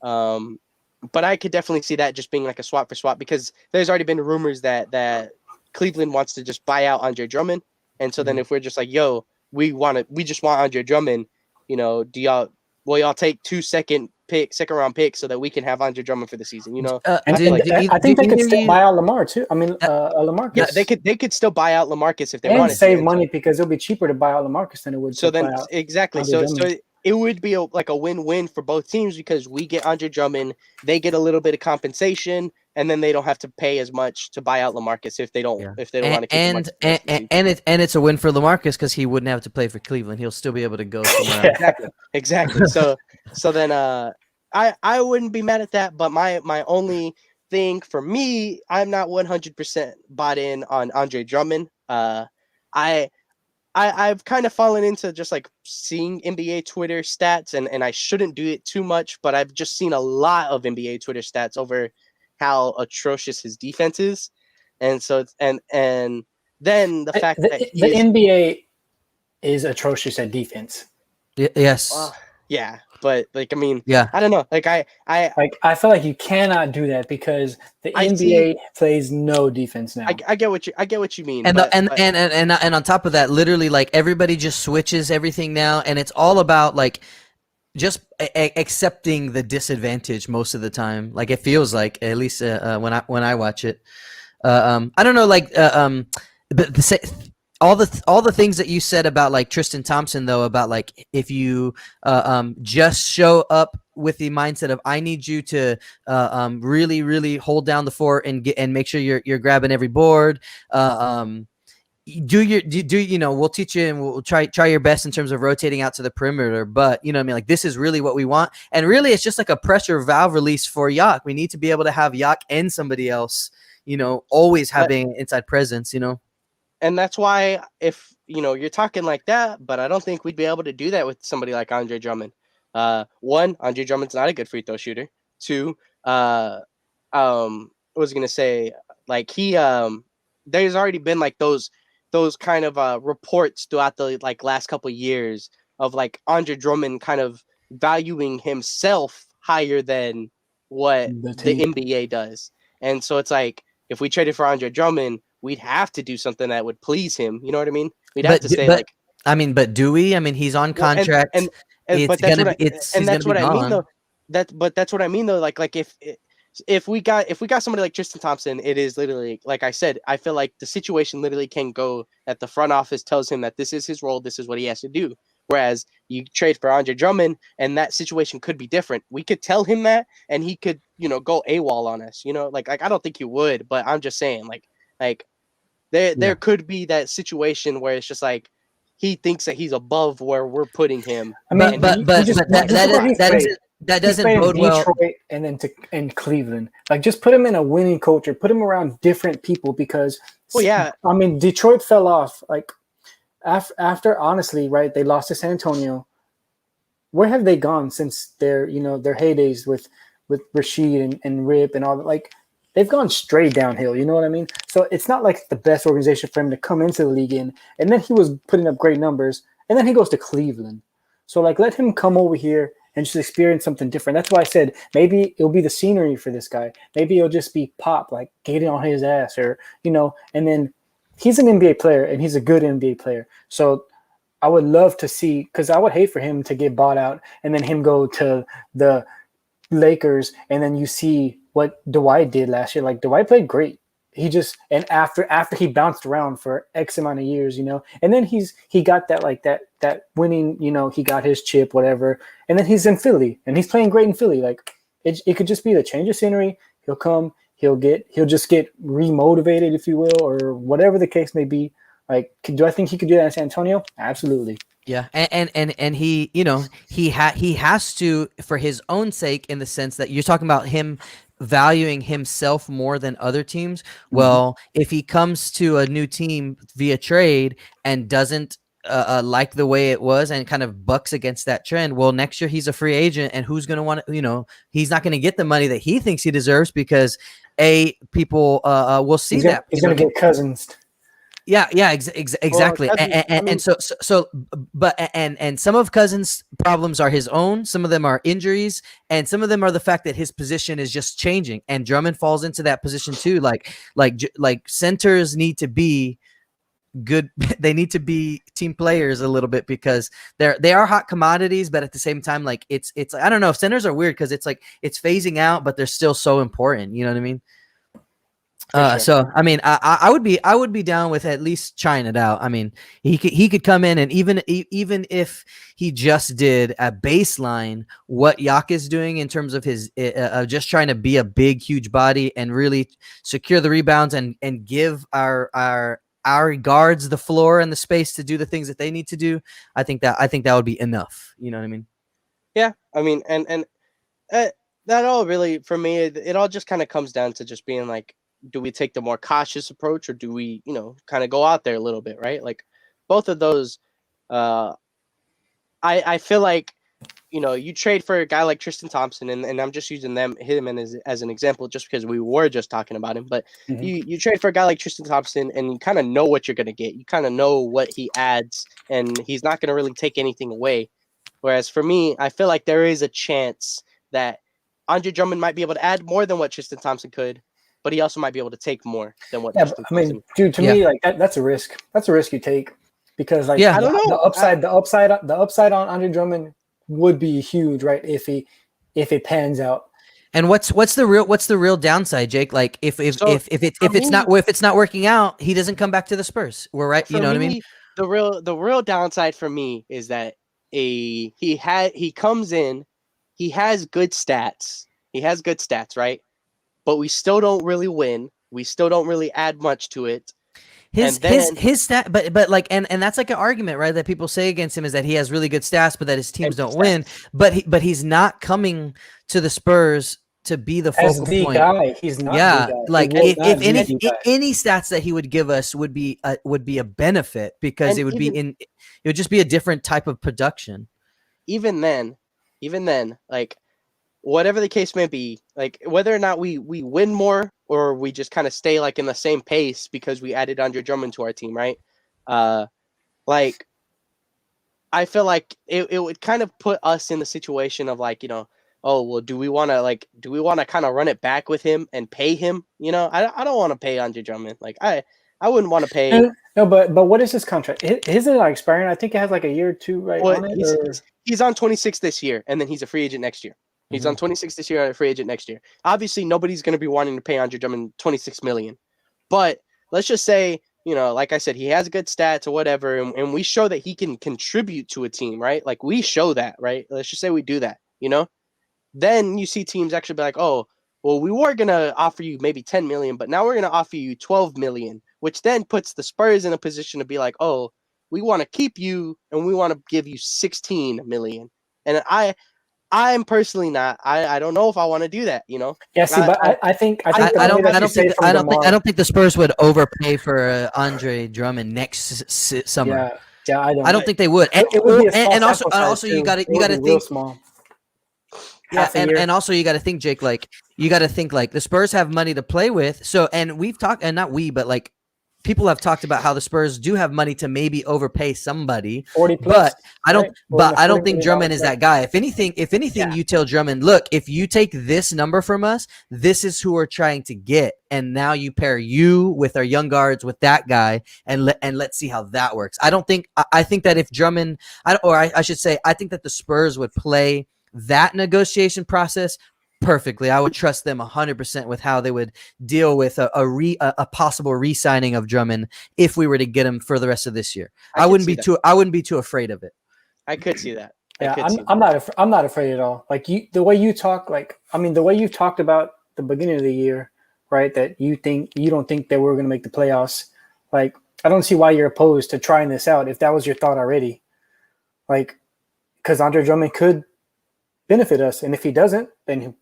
But I could definitely see that just being like a swap for swap, because there's already been rumors that Cleveland wants to just buy out Andre Drummond. And so then if we're just like, yo, we just want Andre Drummond, will y'all take 2 second round picks so that we can have Andre Drummond for the season? I think they could still buy out Lamar too. I mean, LaMarcus. Yeah, they could still buy out LaMarcus if they wanted to. And save money because it'll be cheaper to buy out LaMarcus than it would. So then buy out exactly. So it would be a win-win for both teams, because we get Andre Drummond, they get a little bit of compensation, and then they don't have to pay as much to buy out LaMarcus if they don't want to keep him. And it's a win for LaMarcus because he wouldn't have to play for Cleveland. He'll still be able to go somewhere else. Exactly. So then I wouldn't be mad at that, but my only thing for me, I'm not 100% bought in on Andre Drummond. I've kind of fallen into just like seeing NBA Twitter stats, and I shouldn't do it too much, but I've just seen a lot of NBA Twitter stats over how atrocious his defense is. And so then the fact that the NBA is atrocious at defense. Yes. Yeah. But I don't know. I feel like you cannot do that because the NBA plays no defense now. I get what you mean. And on top of that, literally like everybody just switches everything now, and it's all about like just accepting the disadvantage most of the time. Like it feels like, at least when I watch it. I don't know, like all the things that you said about like Tristan Thompson, though, about like if you just show up with the mindset of I need you to really, really hold down the fort and make sure you're grabbing every board. We'll teach you and we'll try your best in terms of rotating out to the perimeter. But like this is really what we want, and really it's just like a pressure valve release for Yak. We need to be able to have Yak and somebody else, always having inside presence. And that's why if, you're talking like that, but I don't think we'd be able to do that with somebody like Andre Drummond. One, Andre Drummond's not a good free throw shooter. Two, what was I going to say? Like there's already been like those kind of reports throughout the like last couple of years of like Andre Drummond kind of valuing himself higher than what the NBA does. And so it's like, if we traded for Andre Drummond, we'd have to do something that would please him. You know what I mean? We'd have to say but do we? I mean, he's on contract. But that's what I mean though. That's what I mean though. Like if if we got somebody like Tristan Thompson, it is literally like I said. I feel like the situation literally can go that the front office tells him that this is his role, this is what he has to do. Whereas you trade for Andre Drummond, and that situation could be different. We could tell him that, and he could, go AWOL on us. Like I don't think he would, but I'm just saying, like there could be that situation where it's just like he thinks that he's above where we're putting him. I mean, but that doesn't bode well. Detroit and then in Cleveland, like just put him in a winning culture, put him around different people because. Well, yeah. I mean, Detroit fell off like after honestly, right? They lost to San Antonio. Where have they gone since their heydays with Rashid and Rip and all that? Like they've gone straight downhill. You know what I mean? So it's not like the best organization for him to come into the league in. And then he was putting up great numbers, and then he goes to Cleveland. So like let him come over here and just experience something different. That's why I said maybe it'll be the scenery for this guy. Maybe it'll just be Pop, like getting on his ass or, and then he's an NBA player and he's a good NBA player. So I would love to see, because I would hate for him to get bought out and then him go to the Lakers and then you see what Dwight did last year. Like Dwight played great. He just, and after he bounced around for X amount of years, and then he got that winning, he got his chip, whatever. And then he's in Philly and he's playing great in Philly. Like it could just be the change of scenery. He'll come, he'll just get remotivated, if you will, or whatever the case may be. Like, do I think he could do that in San Antonio? Absolutely. Yeah, and he, he has to, for his own sake, in the sense that you're talking about him valuing himself more than other teams. Well, if he comes to a new team via trade and doesn't like the way it was and kind of bucks against that trend, well, next year he's a free agent, and who's going to want to, he's not going to get the money that he thinks he deserves because people will see that he's going to get Cousins. Yeah, exactly. Well, and some of Cousins' problems are his own. Some of them are injuries, and some of them are the fact that his position is just changing. And Drummond falls into that position too. Like centers need to be good. They need to be team players a little bit because they are hot commodities, but at the same time, like it's I don't know, if centers are weird because it's like it's phasing out, but they're still so important. You know what I mean? Sure. So I mean, I would be down with at least trying it out. I mean, he could come in and even if he just did a baseline, what Yak is doing in terms of his just trying to be a big, huge body and really secure the rebounds and give our guards the floor and the space to do the things that they need to do. I think that would be enough. You know what I mean? Yeah, I mean, and that all really for me, it all just kind of comes down to just being like, do we take the more cautious approach or do we, kind of go out there a little bit, right? Like both of those, I feel like, you trade for a guy like Tristan Thompson, and I'm just using him as an example just because we were just talking about him, but you trade for a guy like Tristan Thompson and you kind of know what you're going to get. You kind of know what he adds and he's not going to really take anything away. Whereas for me, I feel like there is a chance that Andre Drummond might be able to add more than what Tristan Thompson could, but he also might be able to take more than what. Yeah, I mean, dude, to me, like that's a risk. That's a risk you take because, like, I don't know. The upside on Andre Drummond would be huge, right? If it pans out. And what's the real downside, Jake? Like if it's not working out, he doesn't come back to the Spurs. We're right. You know what I mean? The real downside for me is that he comes in, he has good stats. He has good stats, right? But we still don't really win. We still don't really add much to it. His stat, but like, and that's like an argument, right? That people say against him is that he has really good stats, but that his teams don't win. But he's not coming to the Spurs to be the focal point. Guy. He's not. Yeah, like if any stats that he would give us would be a benefit because it would just be a different type of production. Even then, like. Whatever the case may be, like whether or not we win more or we just kind of stay like in the same pace because we added Andre Drummond to our team, right? Like I feel like it would kind of put us in the situation of like, oh well, do we want to kind of run it back with him and pay him? I don't want to pay Andre Drummond. Like I wouldn't want to pay. No, but what is his contract? His is like expiring. I think it has like a year or two, right? Well, he's on 26 this year, and then he's a free agent next year. He's on 26 this year, a free agent next year. Obviously, nobody's going to be wanting to pay Andre Drummond 26 million. But let's just say, like I said, he has good stats or whatever, and we show that he can contribute to a team, right? Like we show that, right? Let's just say we do that, Then you see teams actually be like, oh, well, we were going to offer you maybe 10 million, but now we're going to offer you 12 million, which then puts the Spurs in a position to be like, oh, we want to keep you and we want to give you 16 million. And I'm personally not. I don't know if I want to do that. Yeah, see, but I think I don't think the Spurs would overpay for Andre Drummond next summer. Yeah, I don't. I don't think they would. And also you got to think small. Yeah, and also you got to think, Jake. Like you got to think like the Spurs have money to play with. So, and we've talked, and not we, but like people have talked about how the Spurs do have money to maybe overpay somebody. 40 plus, but I don't $40 think Drummond is that guy. If anything, you tell Drummond, look, if you take this number from us, this is who we're trying to get, and now you pair you with our young guards with that guy, and let's see how that works. I think that if Drummond, I should say, I think that the Spurs would play that negotiation process perfectly. I would trust them 100% with how they would deal with a possible re-signing of Drummond if we were to get him for the rest of this year. I wouldn't be too afraid of it. I could see that. Yeah, I'm not afraid at all. Like the way you talk, the way you've talked about the beginning of the year, right? That you don't think that we're going to make the playoffs. Like I don't see why you're opposed to trying this out if that was your thought already. Like because Andre Drummond could benefit us, and if he doesn't, then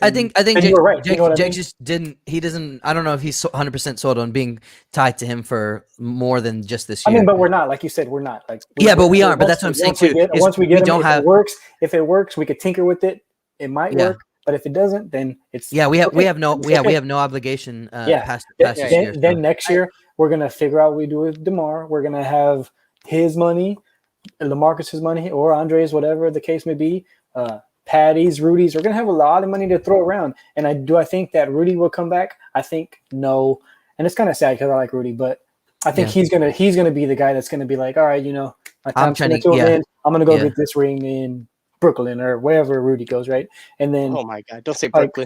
I think you were right. Jake just didn't. He doesn't. I don't know if he's 100% sold on being tied to him for more than just this year. I mean, but we're not. Like you said, we're not. Like but we aren't. But that's what I'm saying too. Once we get him, if it works, we could tinker with it. It might work, but if it doesn't, then it's we have no obligation. Past this year. Then next year we're gonna figure out what we do with DeMar. We're gonna have his money, LaMarcus's money, or Andre's, whatever the case may be. Patty's, Rudy's, we're gonna have a lot of money to throw around. And I think that Rudy will come back? I think no. And it's kind of sad because I like Rudy, but I think he's gonna be the guy that's gonna be like, all right, my time's coming to an end. I'm gonna go get this ring in Brooklyn or wherever Rudy goes, right? And then oh my God, don't say Brooklyn.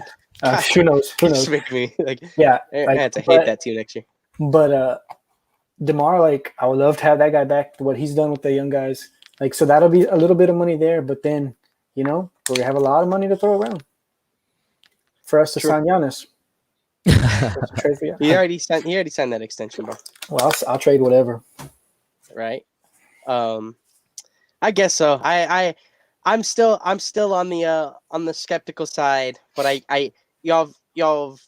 Who knows? Make me I had to hate that team next year. But DeMar, like I would love to have that guy back. What he's done with the young guys, like so that'll be a little bit of money there. But then we're gonna have a lot of money to throw around for us to sign Giannis. He already signed that extension, bro. Well, I'll trade whatever. Right. I guess so. I'm still on the skeptical side, but y'all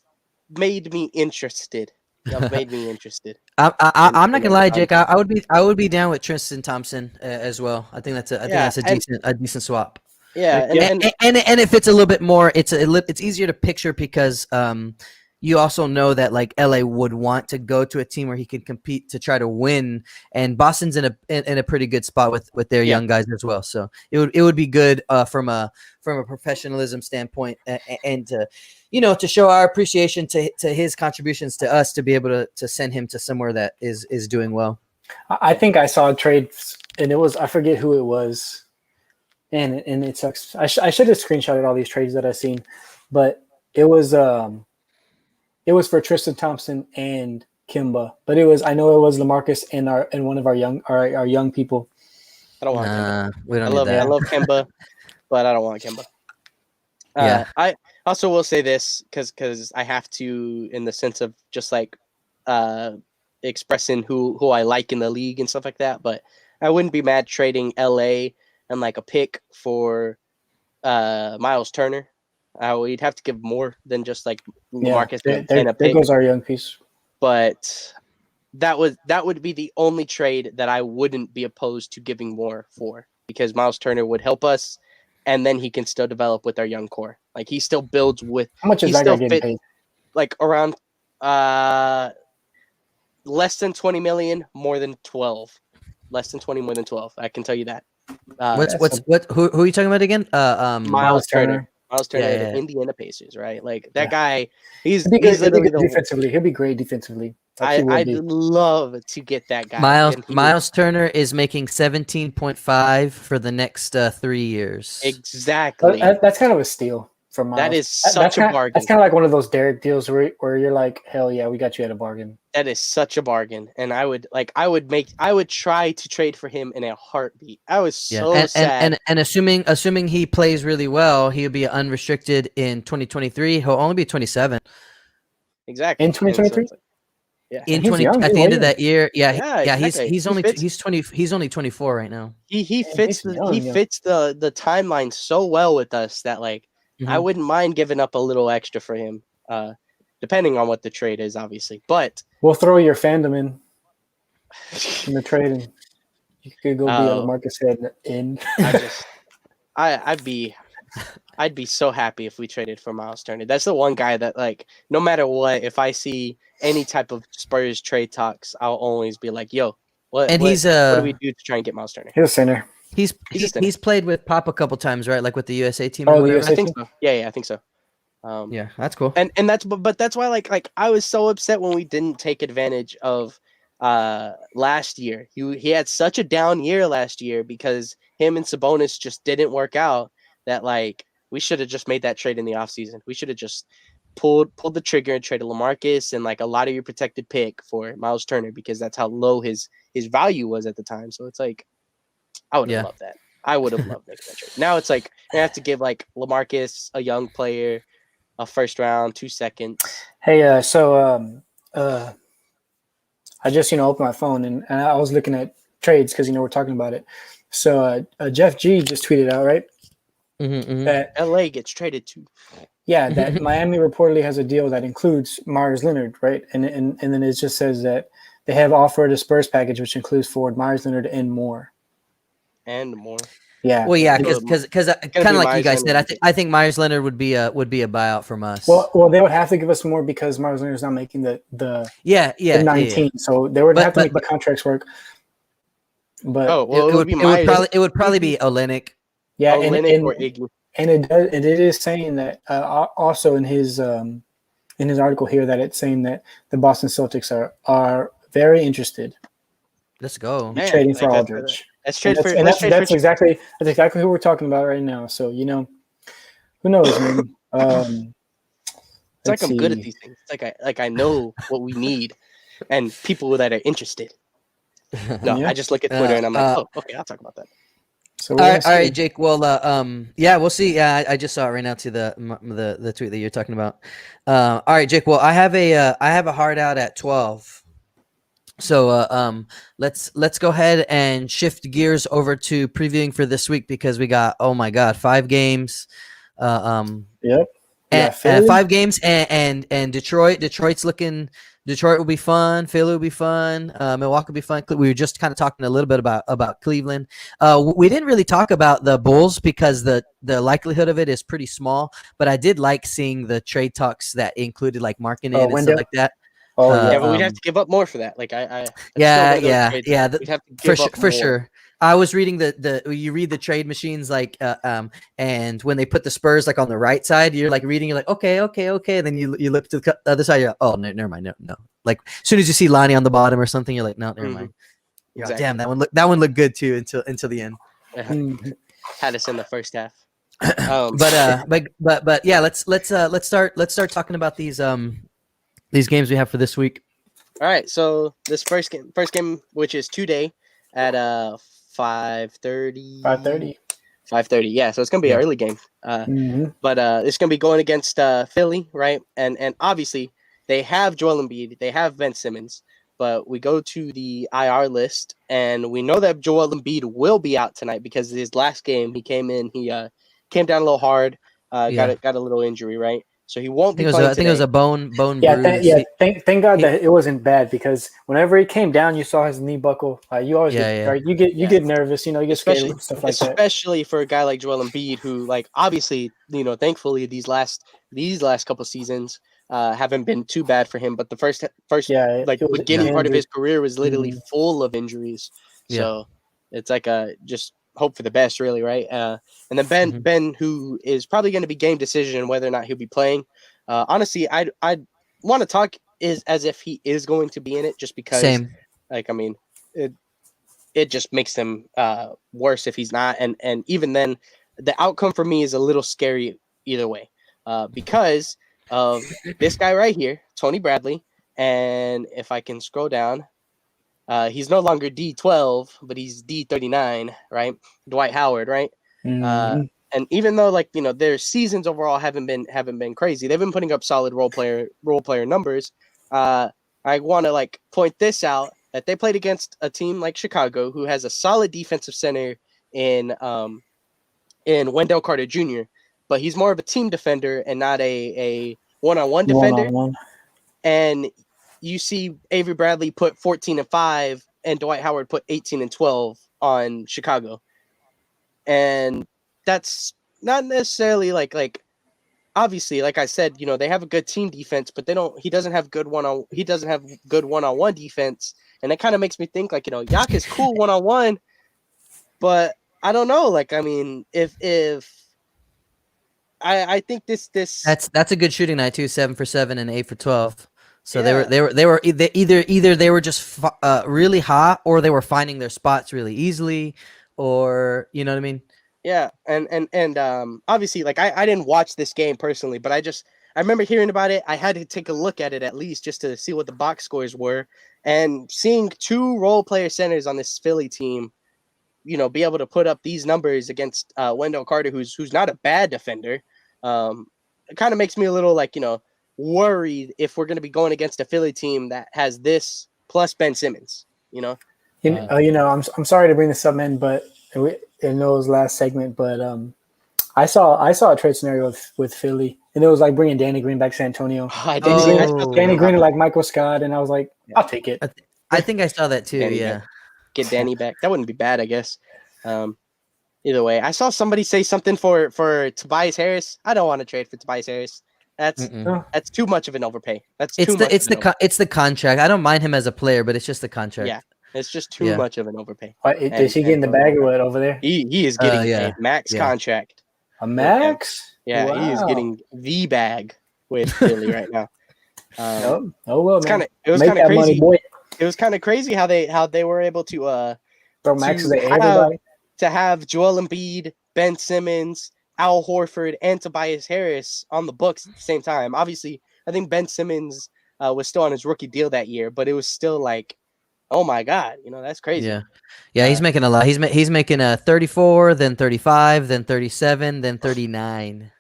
made me interested. Y'all made me interested. I'm not gonna lie, Jake. I would be down with Tristan Thompson as well. I think that's a decent swap. Yeah, and it fits a little bit more. It's easier to picture because you also know that like LA would want to go to a team where he can compete to try to win, and Boston's in a pretty good spot with their young guys as well. So it would be good from a professionalism standpoint and to show our appreciation to his contributions to us to be able to send him to somewhere that is doing well. I think I saw a trade, and it was I forget who it was. And it sucks. I should have screenshotted all these trades that I've seen, but it was for Tristan Thompson and Kimba. But I know it was LaMarcus and one of our young people. I don't want Kimba. We don't need that. I love Kimba, but I don't want Kimba. I also will say this because I have to, in the sense of just like expressing who I like in the league and stuff like that. But I wouldn't be mad trading LA and like a pick for Miles Turner. We'd have to give more than just like Marcus and a pick. There goes our young piece. But that would be the only trade that I wouldn't be opposed to giving more for, because Miles Turner would help us, and then he can still develop with our young core. Like he still builds with. How much is that guy getting paid? Like around less than 20 million, more than 12. Less than 20, more than 12. I can tell you that. Who are you talking about again? Miles Turner. Miles Turner, the Indiana Pacers, right? Like that guy, he's literally the defensively. He'll be great defensively. I'd love to get that guy. Miles Turner is making 17.5 for the next 3 years. Exactly. That's kind of a steal for Miles. That is such a bargain. That's kind of like one of those Derek deals where you're like, hell yeah, we got you at a bargain. That is such a bargain, and I would try to trade for him in a heartbeat. I was so sad. And assuming he plays really well, he'll be unrestricted in 2023. He'll only be 27. Exactly. In 2023. Yeah. In 20 at the end of that year, exactly. He's only 24 right now. He fits the timeline so well with us that I wouldn't mind giving up a little extra for him, depending on what the trade is, obviously. But we'll throw your fandom in the trade, and you could go be on the Marcus head in. I'd be so happy if we traded for Miles Turner. That's the one guy that no matter what, if I see any type of Spurs trade talks, I'll always be like, yo, what do we do to try and get Miles Turner? He's a center. He's played with Pop a couple times, right? Like with the USA team. Oh, I think so. Yeah, I think so. Yeah, that's cool. And that's why I was so upset when we didn't take advantage of last year. He had such a down year last year because him and Sabonis just didn't work out. That we should have just made that trade in the offseason. We should have just pulled the trigger and traded LaMarcus and a lot of your protected pick for Miles Turner because that's how low his value was at the time. So it's I would have loved that. I would have loved making that trade. Now it's I have to give LaMarcus, a young player, a first round, 2 seconds. Hey, so I just opened my phone and I was looking at trades because we're talking about it. So Jeff G just tweeted out, right? That LA gets traded too. Yeah, that Miami reportedly has a deal that includes Myers Leonard, right? And then it just says that they have offered a Spurs package which includes forward Myers Leonard and more. Yeah. Well, yeah, because kind of like you guys said, I think Myers Leonard would be a buyout from us. Well, they would have to give us more because Myers Leonard's not making the 19, so they would have to make the contracts work. But it would probably be Olynyk. Yeah, Olynyk or Iggy. And it is saying that also in his article here that it's saying that the Boston Celtics are very interested. Let's go. In trading for Aldridge. That's exactly who we're talking about right now. So who knows, man? It's I'm good at these things. It's I know what we need and people that are interested. No, I just look at Twitter and I'm okay, I'll talk about that. So all right, Jake. Well, we'll see. Yeah, I just saw it right now to the tweet that you're talking about. All right, Jake. Well, I have a hard out at 12. So let's go ahead and shift gears over to previewing for this week because we got 5 games. Yep. And 5 games and Detroit will be fun. Philly will be fun. Milwaukee will be fun. We were just kind of talking a little bit about Cleveland. We didn't really talk about the Bulls because the likelihood of it is pretty small. But I did like seeing the trade talks that incled Markkanen and stuff like that. Yeah, but we'd have to give up more for that. For sure. I was reading you read the trade machines and when they put the Spurs on the right side, you're reading, you're okay. And then you look to the other side, you're never mind, no. As soon as you see Lonnie on the bottom or something, you're no, never mind. Exactly. Damn, that one looked good too until the end. Had us in the first half. But yeah, let's start talking about these games we have for this week. All right, so this first game, which is today at 5:30. 5:30. Yeah, so it's gonna be an early game. But it's gonna be going against Philly, right? And obviously they have Joel Embiid, they have Ben Simmons, but we go to the IR list and we know that Joel Embiid will be out tonight because his last game he came in, he came down a little hard, got a little injury, right? So he won't be playing. I think it was a bone bruise. Thank God that it wasn't bad because whenever he came down, you saw his knee buckle. You always right. You get nervous, you get scared and stuff like that. Especially for a guy like Joel Embiid, who obviously thankfully these last couple seasons haven't been too bad for him. But the first beginning part of his career was literally full of injuries. So it's just hope for the best, really, right? And then Ben, who is probably going to be game decision whether or not he'll be playing. Honestly, I'd want to talk is as if he is going to be in it, just because, Same. like, I mean, it just makes him worse if he's not. And even then, the outcome for me is a little scary either way, because of this guy right here, Tony Bradley. And if I can scroll down, he's no longer D12, but he's D39, right? Dwight Howard, right? And even though, like, their seasons overall haven't been crazy, they've been putting up solid role player numbers. I want to, like, point this out, that they played against a team like Chicago, who has a solid defensive center in Wendell Carter Jr., but he's more of a team defender and not a one-on-one defender. One-on-one. And you see Avery Bradley put 14 and 5, and Dwight Howard put 18 and 12 on Chicago. And that's not necessarily like obviously, like I said, they have a good team defense, but he doesn't have good one-on-one defense. And that kind of makes me think, like, Yak is cool one-on-one, but I don't know. Like, I mean, if I think this That's a good shooting night too. 7 for 7 and 8 for 12. So Yeah. they were either they were just really hot, or they were finding their spots really easily, or you know what I mean. Yeah, and obviously, like, I didn't watch this game personally, but I remember hearing about it. I had to take a look at it at least just to see what the box scores were, and seeing two role player centers on this Philly team, be able to put up these numbers against Wendell Carter, who's not a bad defender. It kind of makes me a little, like, worried if we're going to be going against a Philly team that has this plus Ben Simmons. I'm sorry to bring this up, man, but I know it was last segment, but I saw a trade scenario with Philly, and it was like bringing Danny Green back to San Antonio. Danny Green like Michael Scott, and I was like, I'll take it. I think I saw that too. Danny yeah, back. Get Danny back. That wouldn't be bad, I guess. Either way, I saw somebody say something for Tobias Harris. I don't want to trade for Tobias Harris. That's too much of an overpay. It's the contract. I don't mind him as a player, but it's just the contract. Yeah, it's just too much of an overpay. Is he getting the bag or what over there? He is getting a max contract. A max? Yeah, wow. He is getting the bag with Philly right now. Well, it was kind of crazy. It was kind of crazy how they were able to throw maxes at everybody. To have Joel Embiid, Ben Simmons, Al Horford, and Tobias Harris on the books at the same time. Obviously, I think Ben Simmons was still on his rookie deal that year, but it was still like, oh my God, that's crazy. Yeah, he's making a lot. He's making 34, then 35, then 37, then 39.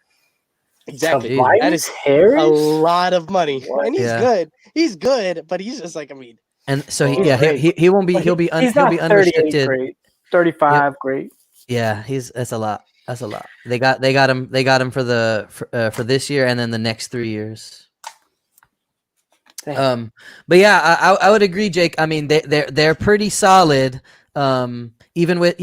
Exactly. That is Harris? A lot of money. What? And he's good. He's good, but he's just like, I mean. And so he won't be he'll be unrestricted. Great. 35 great. Yeah, that's a lot. That's a lot. They got him for this year and then the next 3 years. But yeah, I would agree, Jake. I mean, they're pretty solid. Even with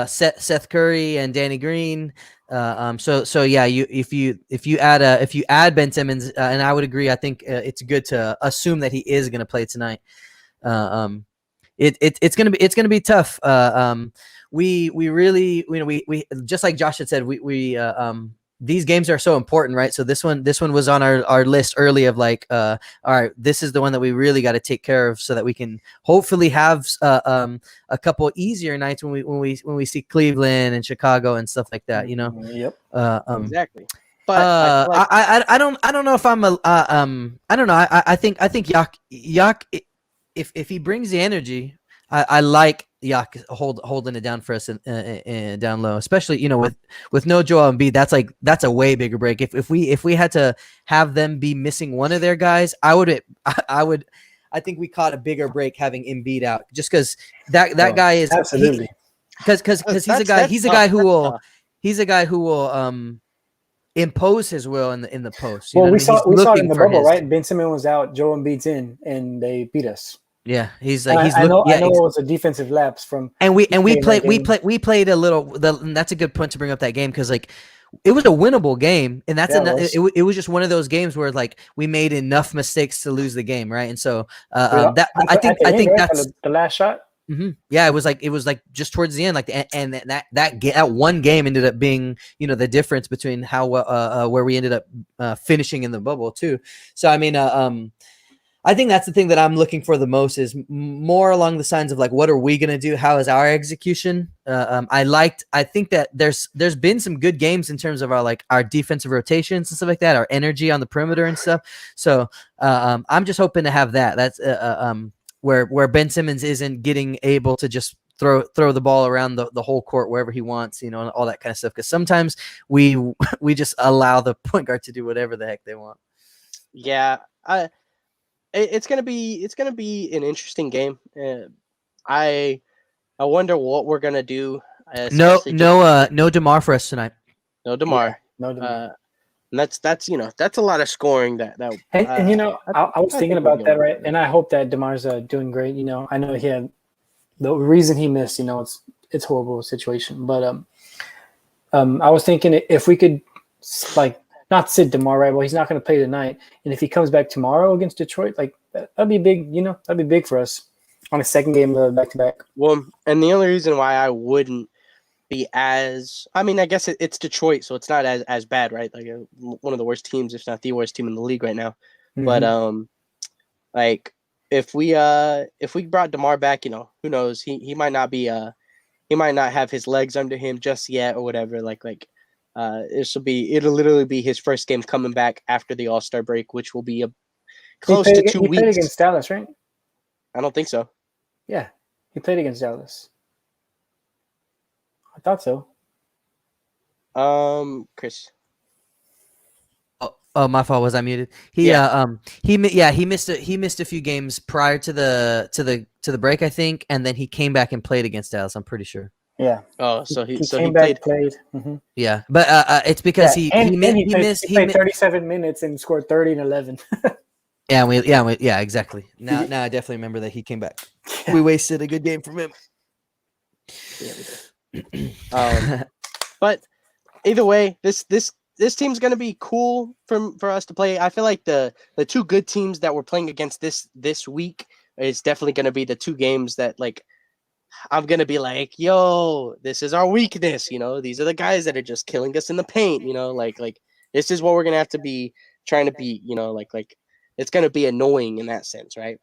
Seth Curry and Danny Green. So yeah, if you add Ben Simmons, and I would agree. I think it's good to assume that he is going to play tonight. It's gonna be tough. We really, we just like Josh had said, we these games are so important, right? So this one was on our list early of like, all right, this is the one that we really got to take care of so that we can hopefully have a couple easier nights when we see Cleveland and Chicago and stuff like that, Yep. Exactly. But I don't know if I'm I don't know. I think Yak if he brings the energy, I like Yak holding it down for us and down low, especially with no Joel Embiid. That's a way bigger break. If we had to have them be missing one of their guys, I think we caught a bigger break having Embiid out, just because that guy is absolutely because he's a guy who will impose his will in the post. We saw it in the bubble, right? Ben Simmons was out, Joel Embiid's in, and they beat us. Yeah, I know it was a defensive lapse from, and we played a little. That's a good point to bring up that game, because like it was a winnable game, and that's it was just one of those games where like we made enough mistakes to lose the game, right? And so I think that's the last shot. Mm-hmm. Yeah, it was like just towards the end, like and that one game ended up being the difference between how where we ended up finishing in the bubble too. So I mean I think that's the thing that I'm looking for the most is more along the signs of like, what are we going to do? How is our execution? I think that there's been some good games in terms of our defensive rotations and stuff like that, our energy on the perimeter and stuff. So I'm just hoping to have that. That's where Ben Simmons isn't getting able to just throw the ball around the whole court wherever he wants, and all that kind of stuff. Because sometimes we just allow the point guard to do whatever the heck they want. Yeah, it's gonna be an interesting game. I wonder what we're gonna do. No DeMar for us tonight. No DeMar. Yeah, no DeMar. And that's a lot of scoring that. And I was thinking about that, right? And I hope that DeMar's doing great. I know he had the reason he missed. It's a horrible situation, but I was thinking if we could not sit DeMar, right? Well, he's not going to play tonight, and if he comes back tomorrow against Detroit, that'd be big. That'd be big for us on a second game back to back. Well, and the only reason why I wouldn't be I guess it's Detroit, so it's not as bad, right? One of the worst teams, if not the worst team in the league right now. Mm-hmm. But if we brought DeMar back, who knows? He might not be he might not have his legs under him just yet or whatever. It'll literally be his first game coming back after the All-Star break, which will be close to 2 weeks. He played against Dallas, right? I don't think so. Yeah, he played against Dallas. I thought so. Chris. Oh, my fault. Was I muted? He missed a few games prior to the break, I think, and then he came back and played against Dallas. I'm pretty sure. Yeah. Oh, so he played. Mm-hmm. Yeah, but it's because he played 37 minutes and scored 30 and 11. Yeah, exactly. Now I definitely remember that he came back. We wasted a good game from him. Yeah, we did. But either way, this team's gonna be cool for us to play. I feel like the two good teams that we're playing against this week is definitely gonna be the two games that I'm gonna be like, yo, this is our weakness. These are the guys that are just killing us in the paint. This is what we're gonna have to be trying to be. It's gonna be annoying in that sense, right?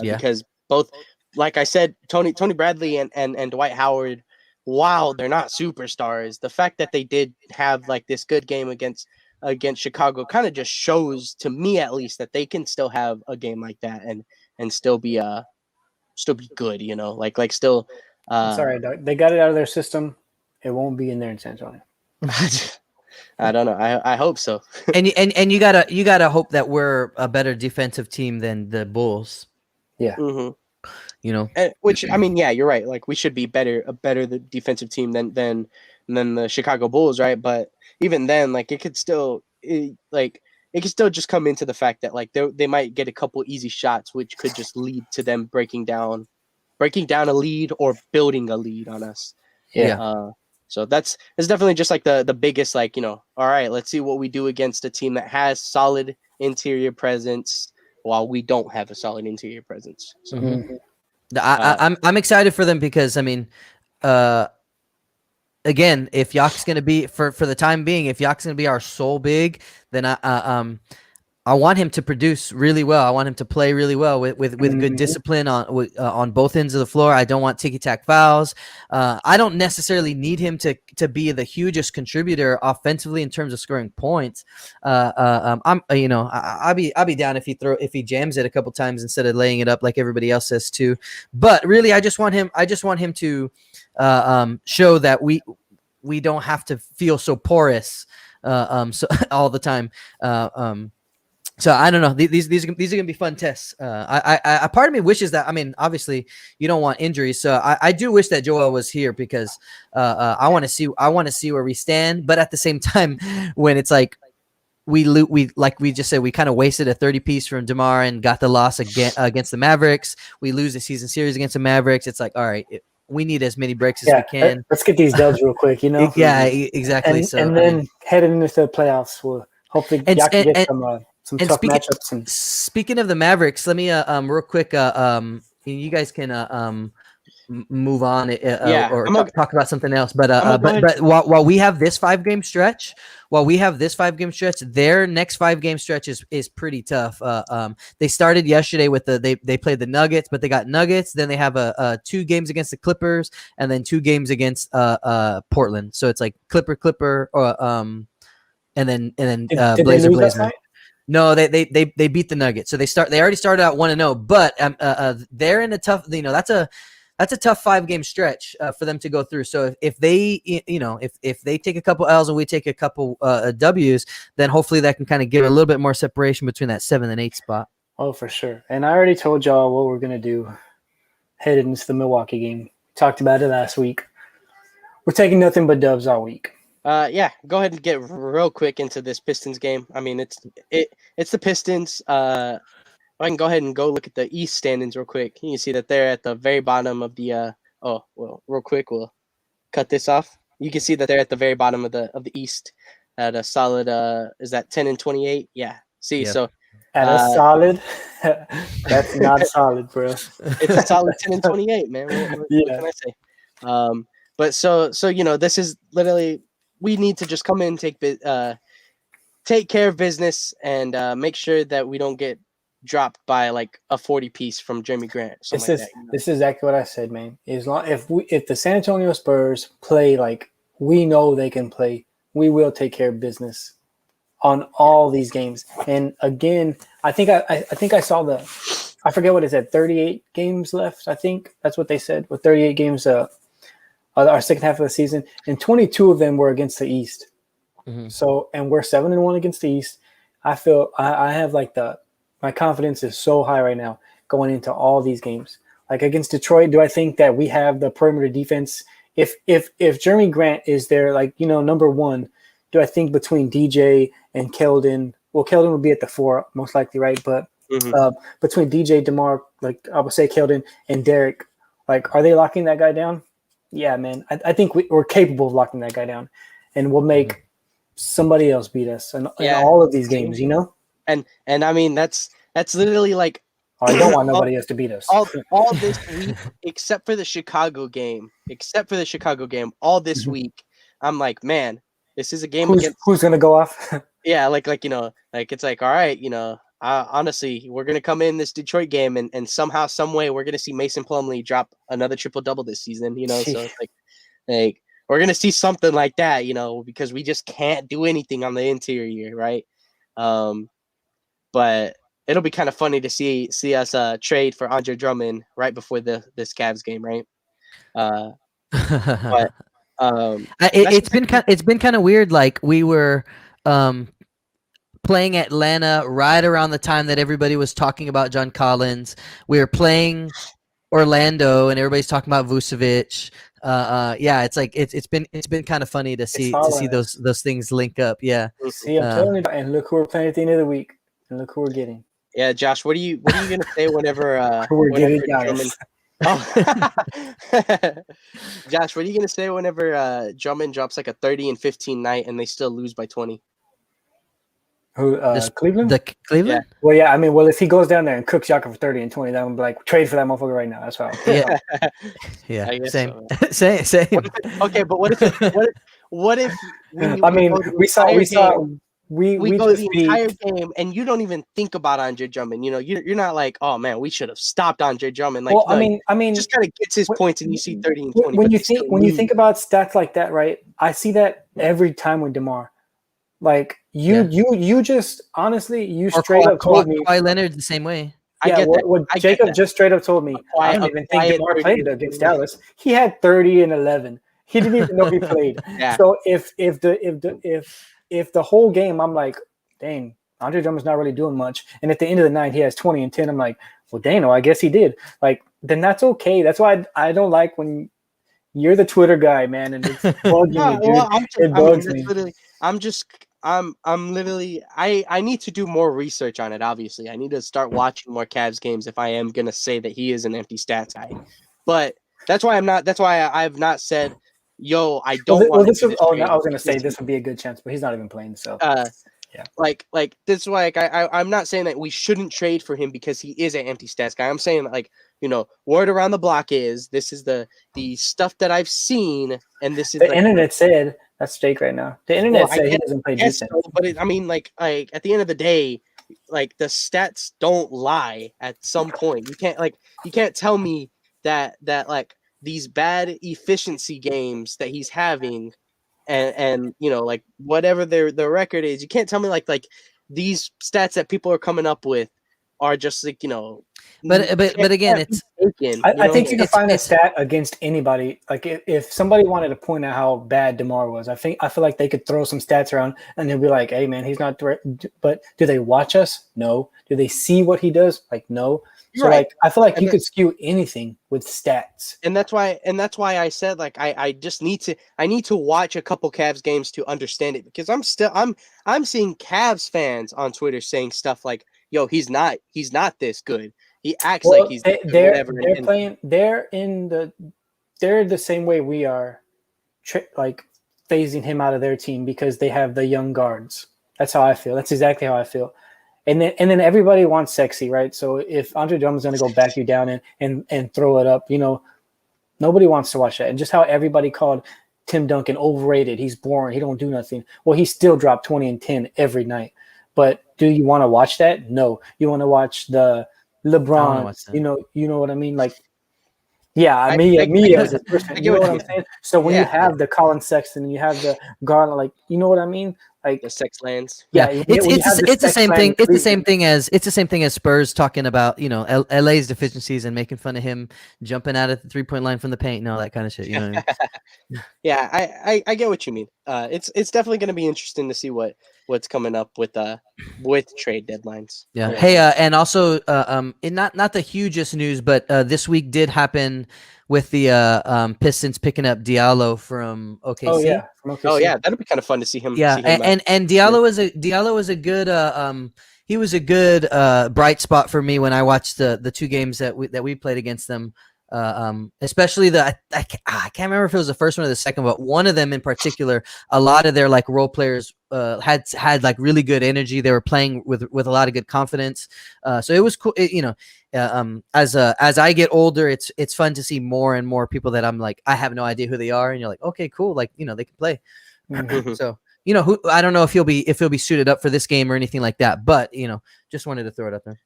Because both, like I said, Tony Bradley and Dwight Howard, while they're not superstars, the fact that they did have this good game against Chicago kind of just shows, to me at least, that they can still have a game like that and still be good, still. It's all right, Doug. They got it out of their system. It won't be in there in San Antonio. I don't know. I hope so. and you gotta hope that we're a better defensive team than the Bulls. Yeah. Mm-hmm. Which yeah, you're right. We should be a better the defensive team than the Chicago Bulls, right? But even then, it could still just come into the fact that they might get a couple easy shots, which could just lead to them breaking down a lead or building a lead on us. Yeah. So it's definitely just the biggest all right, let's see what we do against a team that has solid interior presence while we don't have a solid interior presence. So. Mm-hmm. I'm excited for them because again, if Yak's gonna be for the time being, if Yak's gonna be our sole big, then I want him to produce really well. I want him to play really well with good discipline on both ends of the floor. I don't want ticky-tack fouls. I don't necessarily need him to be the hugest contributor offensively in terms of scoring points. I'll be down if he jams it a couple times instead of laying it up like everybody else says too. But really, I just want him to show that we don't have to feel so porous so all the time. So I don't know. These are gonna be fun tests. I part of me wishes that. Obviously, you don't want injuries, so I do wish that Joel was here because I want to see where we stand. But at the same time, when it's we like we just said, we kind of wasted a 30 piece from DeMar and got the loss against the Mavericks. We lose the season series against the Mavericks. It's all right. We need as many breaks as we can. Let's get these dubs real quick. Yeah, exactly. And then heading into the playoffs, we'll hopefully Yak can get some tough matchups. Speaking of the Mavericks, let me real quick. You guys can move on Yeah, or I'm gonna talk about something else. But I'm gonna go but while we have this 5-game stretch, their next 5-game stretch is pretty tough. They started yesterday with they played the Nuggets, but they got Nuggets. Then they have 2 games against the Clippers, and then 2 games against Portland. So it's like Clipper, and then Did they Blazer. lose last night? No, they beat the Nuggets. So they already started out 1-0, but they're in a tough. That's a tough 5-game stretch for them to go through. So if they if they take a couple L's and we take a couple W's, then hopefully that can kind of give a little bit more separation between that 7 and 8 spot. Oh, for sure. And I already told y'all what we're gonna do headed into the Milwaukee game. Talked about it last week. We're taking nothing but dubs all week. Yeah, go ahead and get real quick into this Pistons game. I mean, it's the Pistons. I can go ahead and go look at the East standings real quick. You can see that they're at the very bottom of the real quick, we'll cut this off. You can see that they're at the very bottom of the East at a solid is that 10 and 28? Yeah. See, Yeah. so At a solid, that's not solid, bro. It's a solid 10 and 28, man. What can I say? But so this is literally, we need to just come in, take care of business, and make sure that we don't get dropped by like a 40 piece from Jeremy Grant. This is exactly what I said, man. As long if the San Antonio Spurs play like we know they can play, we will take care of business on all these games. And again, I think I saw I forget what it said, 38 games left. I think that's what they said, with 38 games our second half of the season, and 22 of them were against the East. Mm-hmm. So, and we're 7-1 against the East. I feel I have like my confidence is so high right now going into all these games. Like against Detroit, do I think that we have the perimeter defense? If Jeremy Grant is there, like, number one, do I think between DJ and Keldon, well, Keldon would be at the 4 most likely, right? But between DJ, DeMar, like I would say Keldon and Derek, like, are they locking that guy down? Yeah, man. I think we're capable of locking that guy down, and we'll make somebody else beat us in all of these games, And I mean, that's literally like, I don't want nobody else to beat us. All this week, except for the Chicago game, all this week, I'm like, man, this is a game who's gonna go off? Yeah, like it's like, all right, honestly, we're gonna come in this Detroit game and somehow, some way, we're gonna see Mason Plumlee drop another triple-double this season, so it's like we're gonna see something like that, because we just can't do anything on the interior, right? But it'll be kind of funny to see us trade for Andre Drummond right before this Cavs game, right? But it's been kind of weird. Like, we were playing Atlanta right around the time that everybody was talking about John Collins. We were playing Orlando, and everybody's talking about Vucevic. It's like it's been kind of funny to see those things link up. Yeah. See, I'm telling you, and look who we're playing at the end of the week, and look who we're getting. Yeah, Josh, what are you gonna say whenever we're getting Drummond? Josh, what are you gonna say whenever Drummond drops like a 30 and 15 night and they still lose by 20? Who? Cleveland? The Cleveland? Yeah. Well, yeah. I mean, if he goes down there and cooks Jakob for 30 and 20, then I'm like, trade for that motherfucker right now. That's how. Yeah. Yeah. Same. So. Same. Okay, but what if? We go the entire game and you don't even think about Andre Drummond. You're not like, oh man, we should have stopped Andre Drummond. Like, well, I mean, just kind of gets his points, and you see 30 and 20. When you think about stats like that, right? I see that every time with DeMar. Like you just honestly, you straight up told me. Kawhi Leonard's the same way. What Jacob just straight up told me. I don't even think DeMar played against Dallas. He had 30 and 11. He didn't even know he played. Yeah. So if the whole game, I'm like, dang, Andre Drummond's not really doing much. And at the end of the night, he has 20 and 10. I'm like, well, dang, I guess he did. Like, then that's okay. That's why I don't like when you're the Twitter guy, man, and it's bugging me, dude. It bugs me. I'm literally, I need to do more research on it, obviously. I need to start watching more Cavs games if I am going to say that he is an empty stats guy. But that's why I've not said, yo, I don't want I was going to say this would be a good chance, but he's not even playing, so. Like this is why I'm not saying that we shouldn't trade for him because he is an empty stats guy. I'm saying that, like, word around the block is this is the stuff that I've seen, and this is the internet said that's Jake right now. The internet said he doesn't play defense. So, but I mean, like at the end of the day, like the stats don't lie. At some point, you can't tell me that like these bad efficiency games that he's having. And like whatever their record is, you can't tell me like these stats that people are coming up with are just like but again, it's I think you can find a stat against anybody. Like if somebody wanted to point out how bad DeMar was, I feel like they could throw some stats around and they'll be like, hey man, he's not but do they watch us? No. Do they see what he does? Like no. So like I feel like you could skew anything with stats. And that's why I said like I just need to watch a couple Cavs games to understand it, because I'm seeing Cavs fans on Twitter saying stuff like, yo, he's not this good. He acts like he's they're playing they're the same way we are, like phasing him out of their team because they have the young guards. That's how I feel. That's exactly how I feel. And then everybody wants sexy, right? So if Andre Drummond's going to go back you down and throw it up, nobody wants to watch that. And just how everybody called Tim Duncan overrated. He's boring. He don't do nothing. Well, he still dropped 20 and 10 every night. But do you want to watch that? No. You want to watch the LeBron. You know what I mean? Like, yeah, me as a person. You know what I'm saying? So when you have the Colin Sexton and you have the Garland, like, you know what I mean? Like the sex lands. Yeah, it's the same thing. It's the same thing as Spurs talking about LA's deficiencies and making fun of him jumping out at the 3-point line from the paint and all that kind of shit. You know what I mean? Yeah, I get what you mean. It's definitely going to be interesting to see what's coming up with trade deadlines. Yeah. Hey, and also, not the hugest news, but this week did happen with the Pistons picking up Diallo from OKC. Oh yeah, from OKC. Oh yeah, that'd be kind of fun to see him. Yeah, and Diallo was a good he was a good bright spot for me when I watched the two games that we played against them. Especially I can't remember if it was the first one or the second, but one of them in particular, a lot of their like role players had like really good energy. They were playing with a lot of good confidence. So it was cool. As I get older, it's fun to see more and more people that I'm like, I have no idea who they are, and you're like, okay, cool, like they can play. So who I don't know if he'll be suited up for this game or anything like that, but just wanted to throw it out there.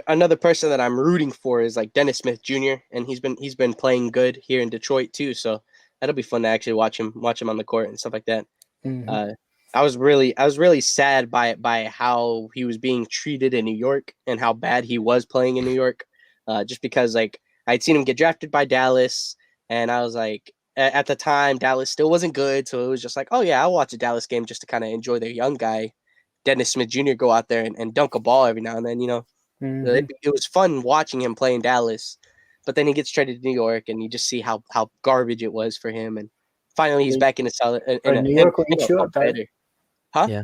Another person that I'm rooting for is like Dennis Smith Jr. and he's been playing good here in Detroit too. So that'll be fun to actually watch him on the court and stuff like that. Mm-hmm. I was really sad by how he was being treated in New York and how bad he was playing in New York. Just because like I'd seen him get drafted by Dallas, and I was like, at the time Dallas still wasn't good, so it was just like, oh yeah, I'll watch a Dallas game just to kind of enjoy their young guy, Dennis Smith Jr. go out there and dunk a ball every now and then. Mm-hmm. It was fun watching him play in Dallas, but then he gets traded to New York, and you just see how garbage it was for him. And finally, he's back in a solid. New York will eat you up, better. Huh? Yeah.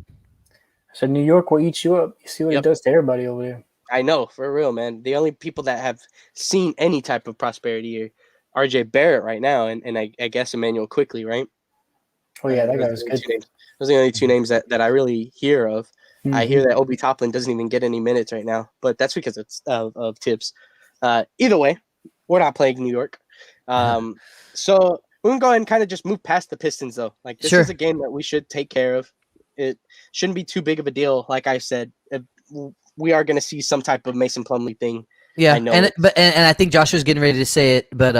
So New York will eat you up. You see what he does to everybody over there. I know, for real, man. The only people that have seen any type of prosperity are R.J. Barrett right now, and I guess Emmanuel Quickly, right? Oh yeah, that guy was good. Those are the only two names that I really hear of. Mm-hmm. I hear that Obi Toppin doesn't even get any minutes right now, but that's because it's of Tibbs. Either way, we're not playing New York. So we can go ahead and kind of just move past the Pistons, though. Like this is a game that we should take care of. It shouldn't be too big of a deal. Like I said, we are going to see some type of Mason Plumlee thing. Yeah, I know and I think Josh was getting ready to say it, but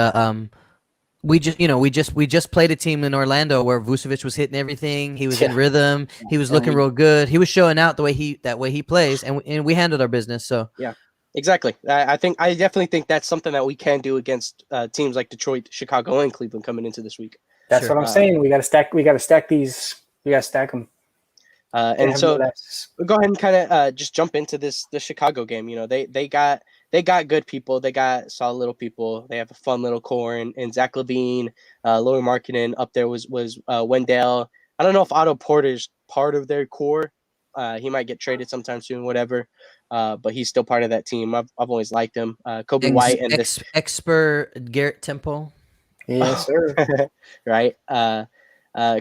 we just played a team in Orlando where Vucevic was hitting everything. He was in rhythm. He was looking real good. He was showing out the way he plays, and we handled our business. So yeah, exactly. I definitely think that's something that we can do against teams like Detroit, Chicago, and Cleveland coming into this week. That's what I'm saying. We got to stack these. We got to stack them. And so we'll go ahead and kind of just jump into the Chicago game. They got good people. They got solid little people. They have a fun little core, and Zach LaVine, Lauri Markkanen up there was Wendell. I don't know if Otto Porter's part of their core. He might get traded sometime soon, whatever. But he's still part of that team. I've always liked him. Kobe White and expert Garrett Temple. Yes, sir. Right.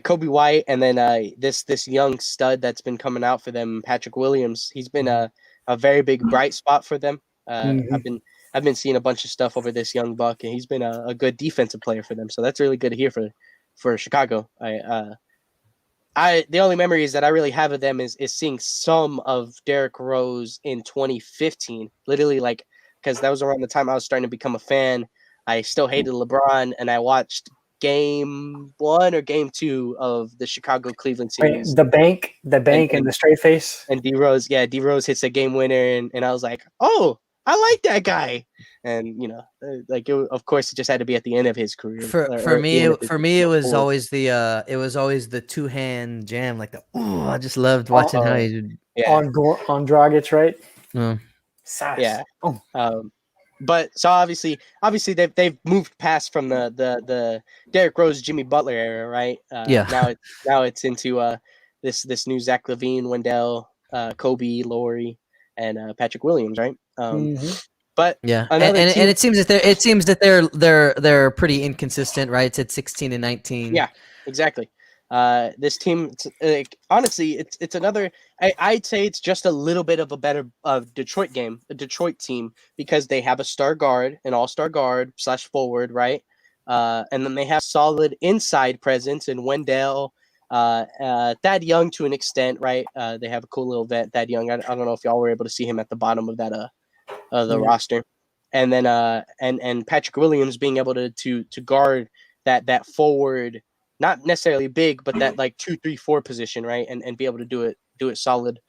Kobe White, and then this young stud that's been coming out for them, Patrick Williams. He's been a very big bright spot for them. I've been seeing a bunch of stuff over this young buck, and he's been a good defensive player for them. So that's really good to hear for Chicago. The only memories that I really have of them is seeing some of Derrick Rose in 2015. Literally, like, because that was around the time I was starting to become a fan. I still hated LeBron, and I watched game 1 or game 2 of the Chicago Cleveland series. The bank, and the straight face. And D Rose hits a game winner, and I was like, oh, I like that guy. And like of course, it just had to be at the end of his career. For me, it was always the 2-hand jam. Like I just loved watching how he did. On Dragic, right? Sass. Yeah. But so obviously they've moved past from the Derrick Rose, Jimmy Butler era, right? Now it's into this new Zach LaVine, Wendell, Kobe, Laurie, and Patrick Williams, right? But yeah, and it seems that they're pretty inconsistent, right? It's at 16 and 19. Yeah, exactly. This team, honestly, it's another. I'd say it's just a little bit of a better Detroit game, a Detroit team, because they have a star guard, an all-star guard / forward, right? And then they have solid inside presence in Wendell, Thad Young to an extent, right? They have a cool little vet, Thad Young. I don't know if y'all were able to see him at the bottom of that the roster, and then and Patrick Williams being able to guard that forward. Not necessarily big, but that like 2, 3, 4 position, right? And be able to do it solid,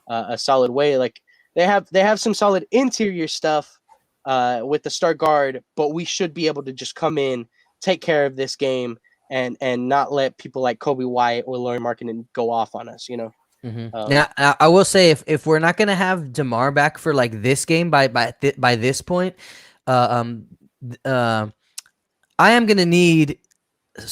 a solid way. Like they have some solid interior stuff with the star guard, but we should be able to just come in, take care of this game, and not let people like Kobe White or Lauri Markkanen go off on us. Now I will say if we're not gonna have DeMar back for like this game by this point, I am gonna need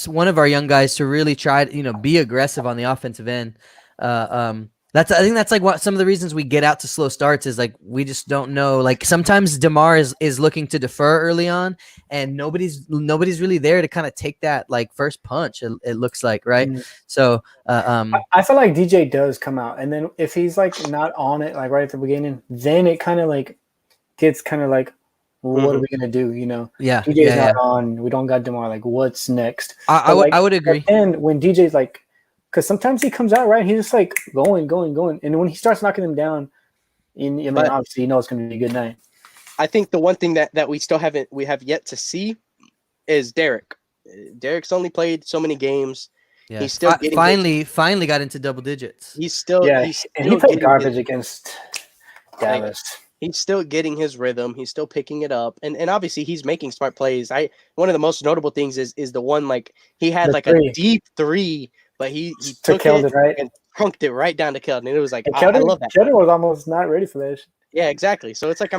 one of our young guys to really try to be aggressive on the offensive end. I think that's like what some of the reasons we get out to slow starts is like we just don't know. Like sometimes DeMar is looking to defer early on, and nobody's really there to kind of take that like first punch. It looks like, right? So I feel like DJ does come out, and then if he's like not on it like right at the beginning, then it kind of like gets kind of like, well, what are we gonna do? Yeah, DJ's not on. We don't got DeMar. Like, what's next? I would agree. And when DJ's like, because sometimes he comes out right, he's just like going, and when he starts knocking them down, obviously it's gonna be a good night. I think the one thing that we still have yet to see is Derrick. Derrick's only played so many games. Yeah. He's still finally got into double digits. He's still and he played garbage against Dallas. He's still getting his rhythm. He's still picking it up, and obviously he's making smart plays. One of the most notable things is the one like he had like a deep 3, but he took it right and punked it right down to Keldon, and it was like I love that. Keldon was almost not ready for that. Yeah, exactly. So it's like I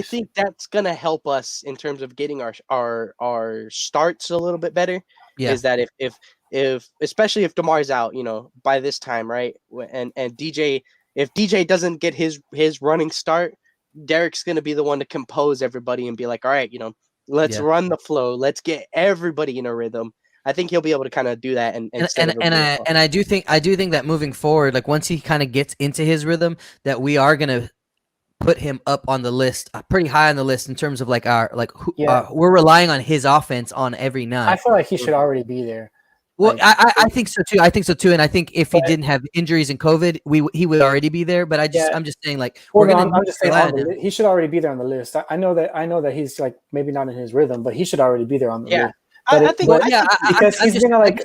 think that's gonna help us in terms of getting our starts a little bit better. Yeah. Is that if especially if DeMar's out, by this time, right? And DJ. If DJ doesn't get his running start, Derrick's going to be the one to compose everybody and be like, all right, let's run the flow. Let's get everybody in a rhythm. I think he'll be able to kind of do that. And I do think that moving forward, like once he kind of gets into his rhythm, that we are going to put him up on the list, pretty high on the list in terms of like we're relying on his offense on every night. I feel like he should already be there. Well, I think so too. And I think if he didn't have injuries and COVID, he would already be there. But I'm just saying like I'm just saying he should already be there on the list. I know that he's like maybe not in his rhythm, but he should already be there on the list. Because he's gonna like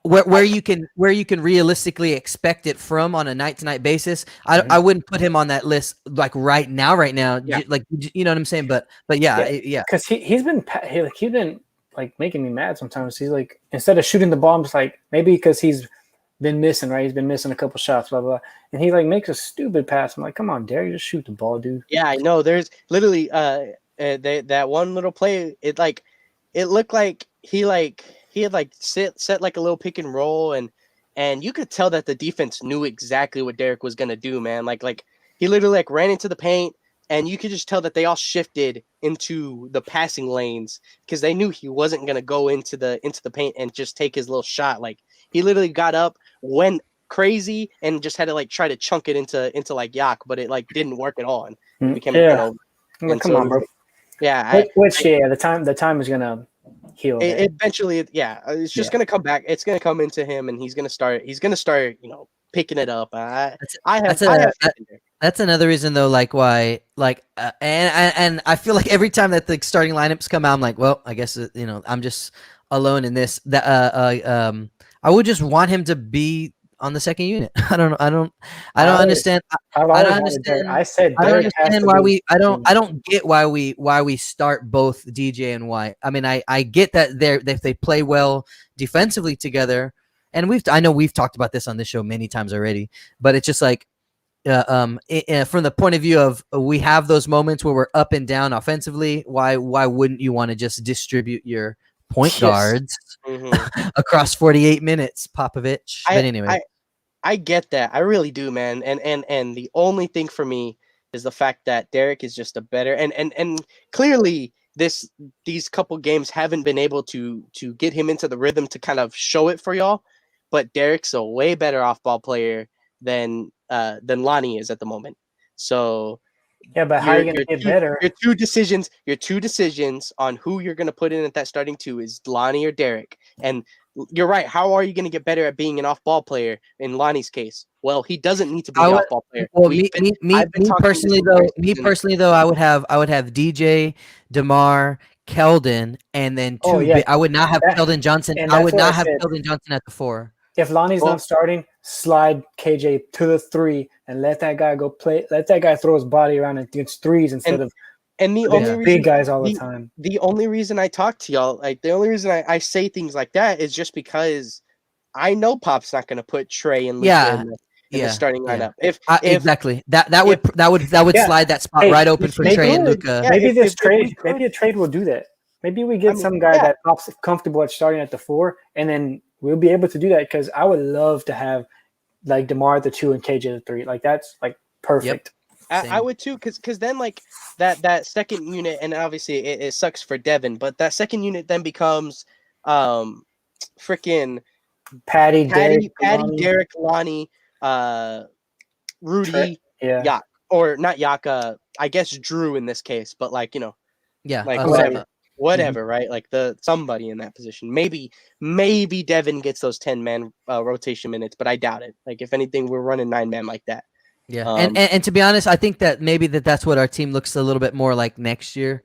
where you can realistically expect it from on a night-to-night basis. I wouldn't put him on that list like right now. Yeah. Like you know what I'm saying? But yeah. Because he's been like making me mad sometimes. He's like, instead of shooting the ball, I'm just like, maybe because he's been missing, right? He's been missing a couple shots, blah, blah, blah. And he like makes a stupid pass. I'm like, come on, Derrick, just shoot the ball, dude. Yeah, I know. There's literally that one little play, it looked like he had set like a little pick and roll, and you could tell that the defense knew exactly what Derrick was gonna do, man. Like he literally like ran into the paint, and you could just tell that they all shifted into the passing lanes because they knew he wasn't gonna go into the paint and just take his little shot. Like he literally got up, went crazy, and just had to like try to chunk it into like Yak, but it like didn't work at all, and it became a turnover. Like, come on, bro. Yeah, the time is gonna heal. Eventually, it's just gonna come back. It's gonna come into him, and he's gonna start. Picking it up. That's another reason though, like why, like, and I feel like every time that the starting lineups come out, I'm like, well, I guess I'm just alone in this. That I would just want him to be on the second unit. I don't understand. I don't understand. I said I don't understand why we. I don't get why we start both DJ and White. I mean, I get that they play well defensively together. And I know we've talked about this on this show many times already, but it's just like, from the point of view of we have those moments where we're up and down offensively. Why wouldn't you want to just distribute your point guards across 48 minutes, Popovich? But anyway, I get that. I really do, man. And the only thing for me is the fact that Derek is just a better and clearly these couple games haven't been able to get him into the rhythm to kind of show it for y'all. But Derek's a way better off-ball player than Lonnie is at the moment. So yeah, but how are you gonna get better? Your two decisions on who you're gonna put in at that starting two is Lonnie or Derek. And you're right. How are you gonna get better at being an off-ball player in Lonnie's case? Well, he doesn't need to be an off-ball player. Well, me personally though, I would have DJ, DeMar, Keldon, and then I would not have Keldon Johnson. I would not have Keldon Johnson at the 4. If Lonnie's not starting, slide KJ to the 3 and let that guy go play. Let that guy throw his body around against threes instead of the only reason, big guys all the time. The only reason I talk to y'all, like the only reason I say things like that is just because I know Pop's not going to put Trey and Luka in the starting lineup. If exactly that would slide that spot right open for Trey and Luka. Maybe a trade will do that. Maybe we get some guy that Pop's comfortable at starting at the 4, and then we'll be able to do that because I would love to have like DeMar at the 2 and KJ at the 3. Like that's like perfect. Yep. I would too, because then like that second unit, and obviously it sucks for Devin, but that second unit then becomes freaking Patty, Derek, Lonnie, Rudy, Yak, or not Yak, I guess Drew in this case, but like whatever, right? Like somebody in that position. Maybe Devin gets those 10-man rotation minutes, but I doubt it. Like if anything, we're running 9-man like that. Yeah, and to be honest, I think that maybe that's what our team looks a little bit more like next year.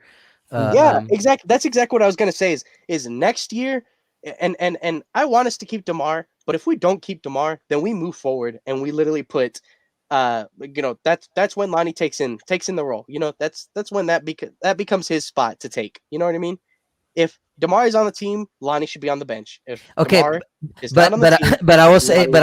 Exactly. That's exactly what I was gonna say. Is next year, and I want us to keep DeMar, but if we don't keep DeMar, then we move forward and we literally put, that's when Lonnie takes in the role. That's when that becomes his spot to take. You know what I mean? If DeMar is on the team, Lonnie should be on the bench. If DeMar is not on the team, but I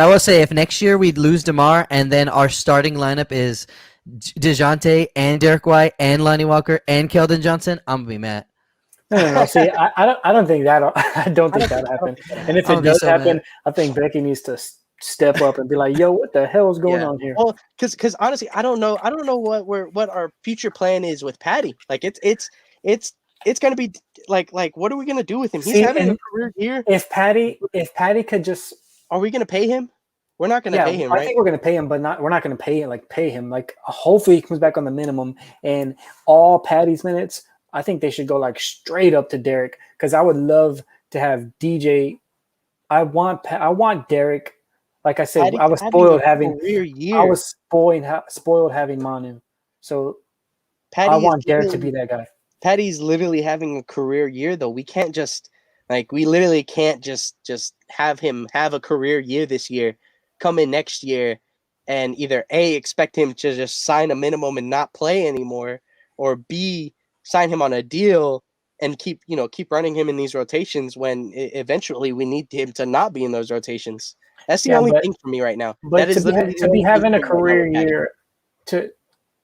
will say if next year we lose DeMar and then our starting lineup is DeJounte and Derek White and Lonnie Walker and Keldon Johnson, I'm gonna be mad. No. See, I don't think that'll happen. And if it does happen, I think Becky needs to step up and be like, "Yo, what the hell is going on here?" Well, because honestly, I don't know what our future plan is with Patty. Like it's gonna be like what are we gonna do with him? He's having a career year. If Patty could just, are we gonna pay him? We're not gonna pay him, right? I think we're gonna pay him, but we're not gonna pay him. Like hopefully he comes back on the minimum and all Patty's minutes. I think they should go like straight up to Derek because I would love to have DJ. I want Derek. Like I said, I was spoiled having Manu. So I want Derek to be that guy. Patty's literally having a career year, though. We can't just we literally can't just have him have a career year this year, come in next year, and either A, expect him to just sign a minimum and not play anymore, or B, sign him on a deal and keep running him in these rotations when eventually we need him to not be in those rotations. That's the only thing for me right now. But that is to be having a career year,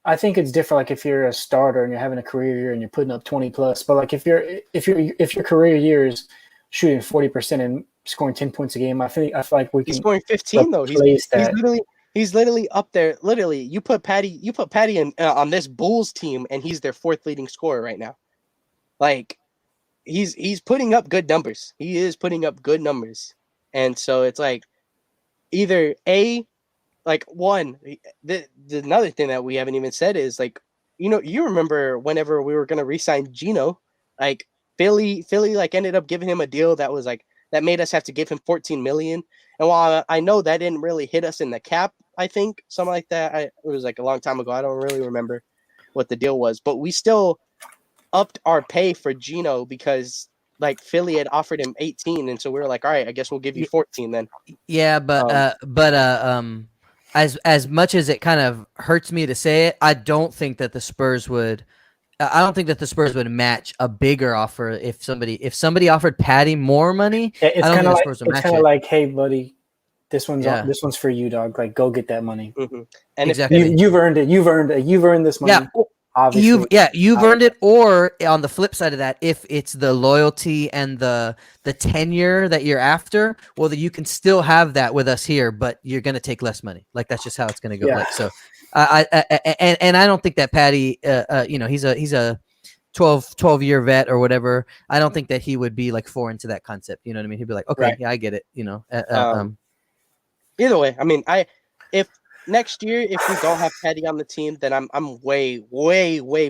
I think it's different. Like if you're a starter and you're having a career year and you're putting up 20 plus, but like if your career year is shooting 40% and scoring 10 points a game, I feel like we can. He's scoring 15 though. He's He's literally up there. Literally, you put Patty in on this Bulls team, and he's their fourth leading scorer right now. Like, he's putting up good numbers. He is putting up good numbers, and so it's like either another thing that we haven't even said is like, you remember whenever we were gonna re-sign Gino, like Philly like ended up giving him a deal that was like that made us have to give him 14 million. And while I know that didn't really hit us in the cap, I think something like that. It was like a long time ago. I don't really remember what the deal was, but we still upped our pay for Gino because like Philly had offered him 18, and so we were like, all right, I guess we'll give you 14 then. Yeah, as much as it kind of hurts me to say it, I don't think that the Spurs would. I don't think that the Spurs would match a bigger offer if somebody offered Patty more money. It's I don't kind of think the like Spurs would match it. like, hey, buddy, this Yeah. one's for you, dog. Like, go get that money. Mm-hmm. And Exactly. You've earned it. You've earned this money. Yeah. Obviously. You've earned it. Or on the flip side of that, if it's the loyalty and the tenure that you're after, well, then you can still have that with us here, but you're gonna take less money. Like that's just how it's gonna go. Yeah. Like so, and I don't think that Patty, he's a 12-year vet or whatever. I don't think that he would be like foreign to that concept. You know what I mean? He'd be like, okay, Right. yeah, I get it. Either way, I mean, if next year if we don't have Patty on the team, then I'm way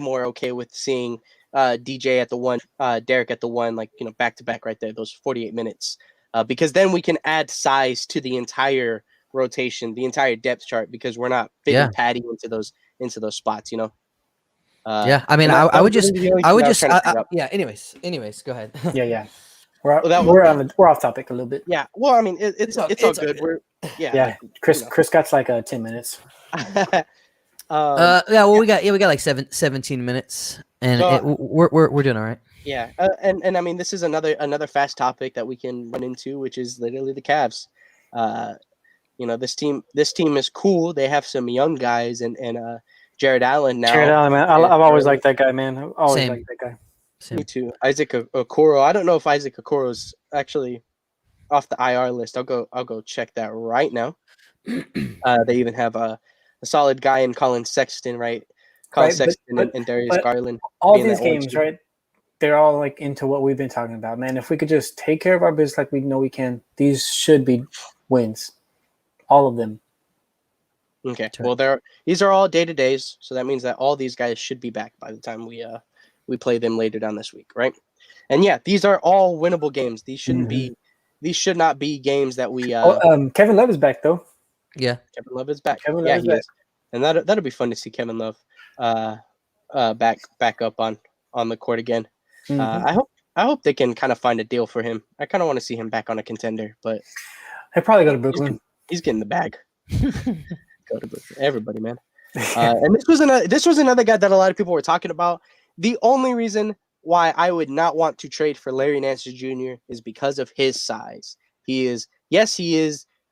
more okay with seeing DJ at the one, Derek at the one, like back to back right there, those 48 minutes, because then we can add size to the entire rotation, the entire depth chart, because we're not fitting Patty into those spots, Yeah, I mean, I would just. Yeah. Anyways, go ahead. Yeah. We're off topic a little bit. Yeah. Well, I mean, it's all good. We're Chris got like 10 minutes. Yeah. Well, we got like 17 minutes, and we're doing all right. Yeah, and I mean, this is another fast topic that we can run into, which is literally the Cavs. This team is cool. They have some young guys and Jared Allen now. Jared Allen, man, I've always liked that guy, man. I've always liked that guy. Me too. Isaac Okoro. I don't know if Isaac Okoro is actually off the IR list. I'll go check that right now. They even have a solid guy in Colin Sexton, right? Sexton and Darius Garland. All these games, right? They're all like into what we've been talking about, man. If we could just take care of our business like we know we can, these should be wins. All of them. Okay. Well, these are all day-to-days, so that means that all these guys should be back by the time we play them later down this week, right? And yeah, these are all winnable games. These shouldn't be. These should not be games that we. Kevin Love is back though. Yeah, Kevin Love is back. Is. And that'll be fun to see Kevin Love, back up on the court again. I hope they can kind of find a deal for him. I kind of want to see him back on a contender, but he'll probably go to Brooklyn. He's getting the bag. Go to Brooklyn, everybody, man. And this was another guy that a lot of people were talking about. The only reason why I would not want to trade for Larry Nance Jr. is because of his size. He is.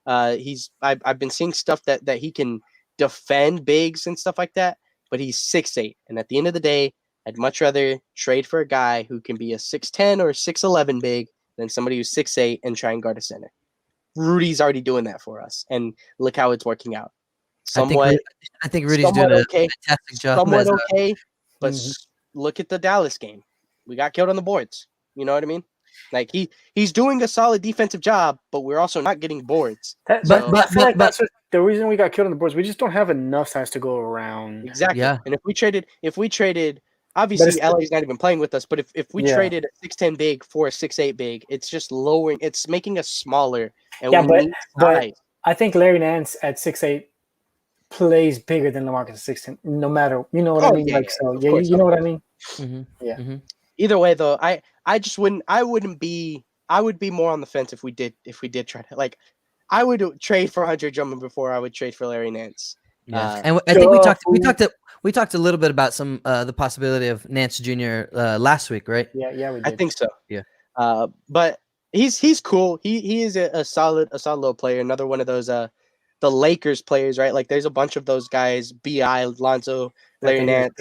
I've been seeing stuff that he can defend bigs and stuff like that, but he's 6'8", and at the end of the day, I'd much rather trade for a guy who can be a 6'10" or 6'11" big than somebody who's 6'8" and try and guard a center. Rudy's already doing that for us, and look how it's working out. I think Rudy's doing a fantastic job. Somewhat okay, but look at the Dallas game. We got killed on the boards. You know what I mean? Like he's doing a solid defensive job, but we're also not getting boards. That's the reason we got killed on the boards. We just don't have enough size to go around. Exactly. Yeah. And if we traded, obviously LA's not even playing with us, but if we traded a 6'10" big for a 6'8" big, it's just lowering. It's making us smaller. And but I think Larry Nance at 6'8" plays bigger than LaMarcus at 6'10", no matter, you know what I mean? Yeah, you know what I mean? Mm-hmm. Yeah. Mm-hmm. Either way, though, I just wouldn't. I would be more on the fence if we did try to, like, I would trade for Andre Drummond before I would trade for Larry Nance. Yeah. And I think we talked a little bit about some the possibility of Nance Jr. Last week, right? Yeah, we did. I think so. Yeah. But he's cool. He is a solid little player. Another one of those the Lakers players, right? Like there's a bunch of those guys, B.I., Lonzo, Larry Nance,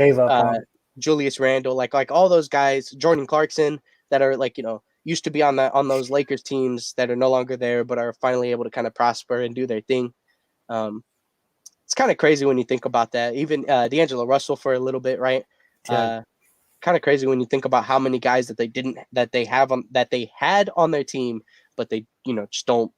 Julius Randle, like all those guys, Jordan Clarkson, that are like, used to be on those Lakers teams that are no longer there, but are finally able to kind of prosper and do their thing. it's kind of crazy when you think about that. Even D'Angelo Russell for a little bit, right? Yeah. Kind of crazy when you think about how many guys that they had on their team, but they just don't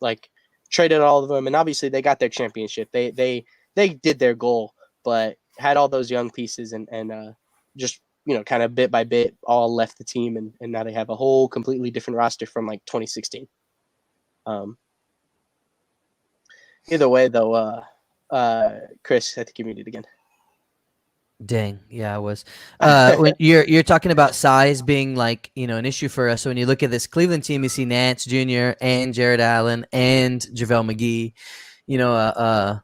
like traded all of them, and obviously they got their championship. They did their goal, but had all those young pieces and just kind of bit by bit all left the team, and now they have a whole completely different roster from like 2016. Either way, though, Chris, I think you muted again. Dang, yeah, I was. When you're talking about size being like an issue for us. So when you look at this Cleveland team, you see Nance Jr. and Jared Allen and JaVale McGee.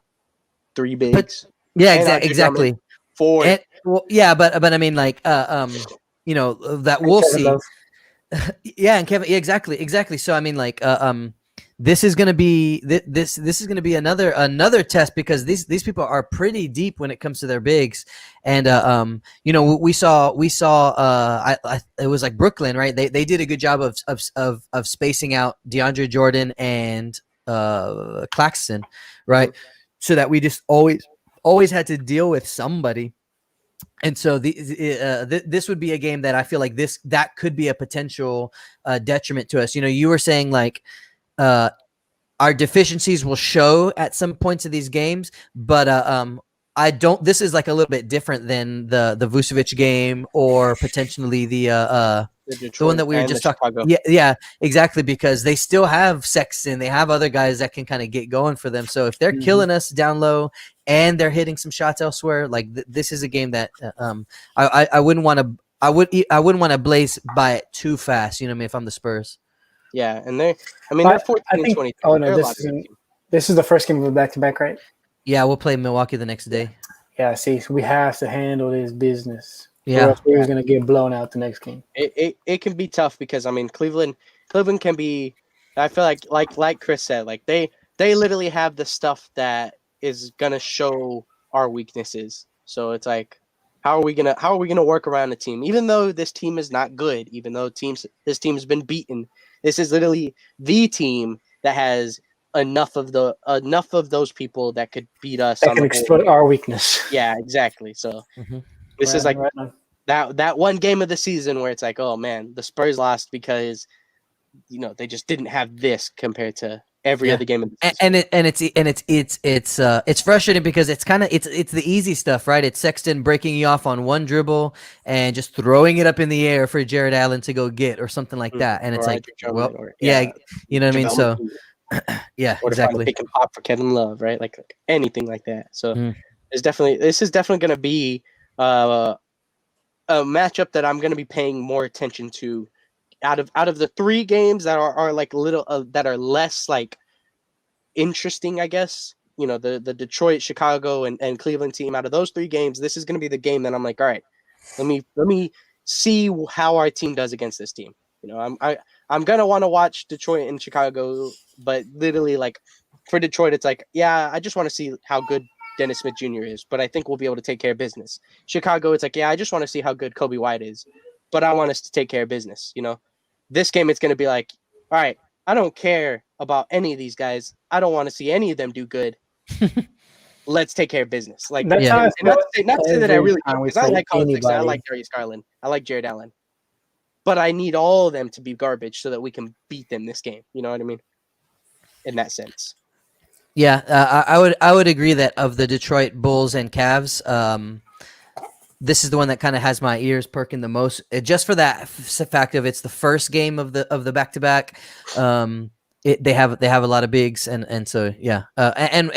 3 bigs. Yeah, And exactly. 4. And, well, yeah, but I mean, like, that we'll Kevin see. Love. Yeah, and Kevin, yeah, exactly. So I mean, like, this is gonna be this is gonna be another test because these people are pretty deep when it comes to their bigs, and we saw it was like Brooklyn, right? They did a good job of spacing out DeAndre Jordan and Claxton, right? So that we just always had to deal with somebody. And so this would be a game that I feel like that could be a potential detriment to us. You were saying like our deficiencies will show at some points of these games, but I don't. This is like a little bit different than the Vucevic game or potentially the one that we were just talking. Yeah, exactly, because they still have Sexton, they have other guys that can kind of get going for them. So if they're killing us down low and they're hitting some shots elsewhere, like this is a game that I wouldn't want to. I wouldn't want to blaze by it too fast. You know what I mean? If I'm the Spurs. Yeah, and they're 14 and 20. Oh no, this is the first game of a back-to-back, right? Yeah, we'll play Milwaukee the next day. Yeah, see, so we have to handle this business. Yeah, or else we're going to get blown out the next game. It can be tough because Cleveland can be. I feel like Chris said, like they literally have the stuff that is gonna show our weaknesses. So it's like, how are we gonna work around the team? Even though this team is not good, even though this team has been beaten, this is literally the team that has enough of those people that could beat us. That can exploit our weakness. Yeah, exactly. So this is like that one game of the season where it's like, oh man, the Spurs lost because they just didn't have this compared to every other game of the season. And it's frustrating because it's the easy stuff, right? It's Sexton breaking you off on one dribble and just throwing it up in the air for Jared Allen to go get or something like that. And it's like, well, yeah, you know what I mean? So yeah, or exactly. Pick and pop for Kevin Love, right? Like anything like that. So this is definitely going to be a matchup that I'm going to be paying more attention to. Out of the 3 games that are like little that are less like interesting, I guess. The Detroit, Chicago, and Cleveland team. Out of those 3 games, this is going to be the game that I'm like, all right, let me see how our team does against this team. I'm gonna want to watch Detroit and Chicago, but literally, like for Detroit, it's like, yeah, I just want to see how good Dennis Smith Jr. is, but I think we'll be able to take care of business. Chicago, it's like, yeah, I just want to see how good Kobe White is, but I want us to take care of business. This game, it's gonna be like, all right, I don't care about any of these guys. I don't want to see any of them do good. Let's take care of business. Like, not to say that I really do, because I like Colin Sexton, I like Darius Garland, I like Jared Allen. But I need all of them to be garbage so that we can beat them this game. You know what I mean? In that sense. Yeah, I would agree that of the Detroit Bulls and Cavs, this is the one that kind of has my ears perking the most, just for that fact of it's the first game of the back-to-back. They have a lot of bigs, and so yeah, and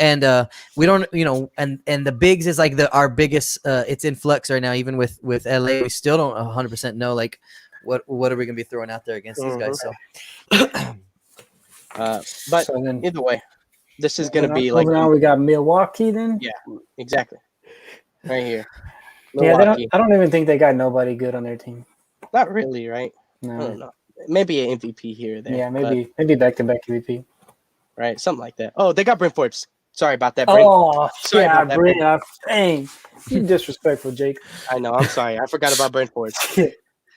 we don't, and the bigs is like our biggest. It's in flux right now. Even with LA, we still don't 100% know like what are we gonna be throwing out there against these guys. So, but either way, this is gonna be like. Now we got Milwaukee then. Yeah, exactly. Right here. Milwaukee. Yeah, I don't even think they got nobody good on their team. Not really, right? No. I don't know. Maybe an MVP here or there. Yeah, maybe back-to-back MVP. Right, something like that. Oh, they got Bryn Forbes. Sorry about that, Bryn. Oh, sorry about that, Bryn. Dang, you disrespectful, Jake. I know. I'm sorry. I forgot about Bryn Forbes.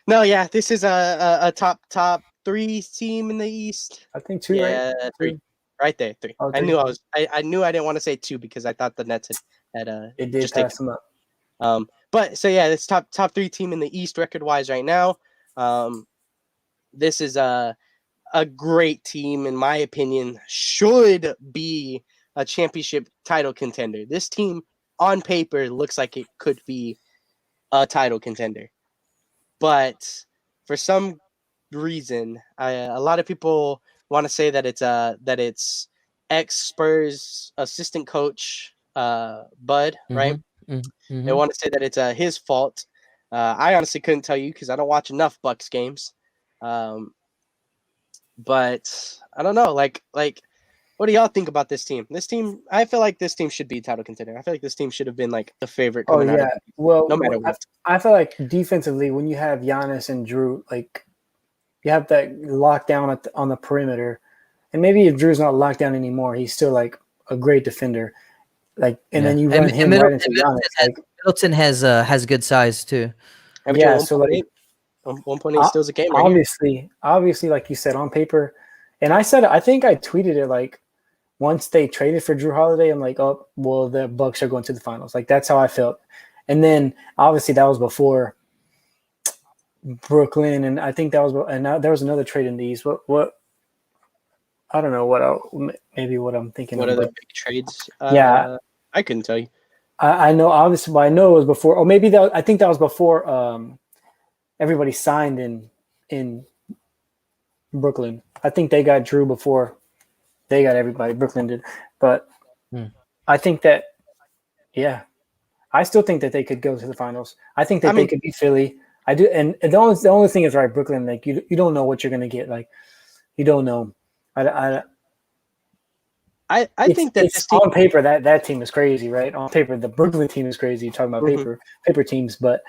No, yeah, this is a top 3 team in the East. I think 2, right? 3. right there, 3. Oh, I 3. knew I knew I didn't want to say 2 because I thought the Nets had It did just pass taken. them up. But so yeah, it's top 3 team in the East record wise right now. This is a great team in my opinion. Should be a championship title contender. This team on paper looks like it could be a title contender, but for some reason, a lot of people want to say that it's ex Spurs assistant coach Bud, right? They want to say that it's his fault. I honestly couldn't tell you because I don't watch enough Bucks games. But I don't know. Like, what do y'all think about this team? This team, I feel like this team should be title contender. I feel like this team should have been like the favorite Oh coming out of yeah. it, Well, no matter what. I feel like defensively, when you have Giannis and Drew, like you have that lockdown on the perimeter, and maybe if Drew's not locked down anymore, he's still like a great defender. Like, and then you run him right into Giannis. Like Middleton has good size too. Averaging yeah, so 1.8. 1.8 steals a game right here. Obviously, like you said on paper, and I think I tweeted it like once they traded for Drew Holiday, I'm like, oh well, the Bucks are going to the finals. Like that's how I felt. And then obviously that was before Brooklyn, and I think that was and now there was another trade in the East. What I don't know maybe what I'm thinking. What of, are the big trades? Yeah, I couldn't tell you. I know obviously, but I know it was before. Or maybe I think that was before everybody signed in Brooklyn. I think they got Drew before they got everybody. Brooklyn did, but I think that I still think that they could go to the finals. I think that they could beat Philly. I do, and the only thing is right, Brooklyn. Like you don't know what you're gonna get. Like you don't know. I think that this team, on paper that team is crazy, right? On paper, the Brooklyn team is crazy. You're talking about paper teams, but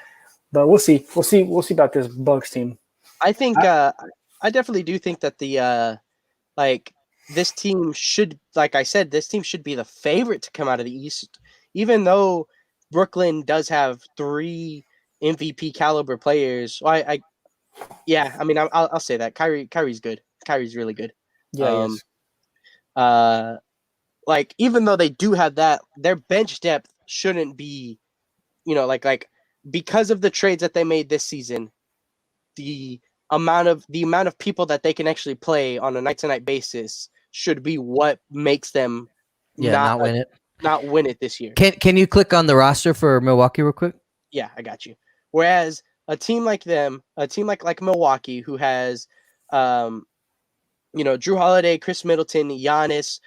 we'll see. We'll see about this Bucks team. I think I definitely do think that the this team should, like I said, this team should be the favorite to come out of the East, even though Brooklyn does have 3 MVP caliber players. Well, I'll say that Kyrie's good. Kyrie's really good. Yeah, he is. Like even though they do have that, their bench depth shouldn't be, like because of the trades that they made this season, the amount of people that they can actually play on a night-to-night basis should be what makes them not win it this year. Can you click on the roster for Milwaukee real quick? Yeah, I got you. Whereas a team like them, a team like Milwaukee, who has Drew Holiday, Chris Middleton, Giannis,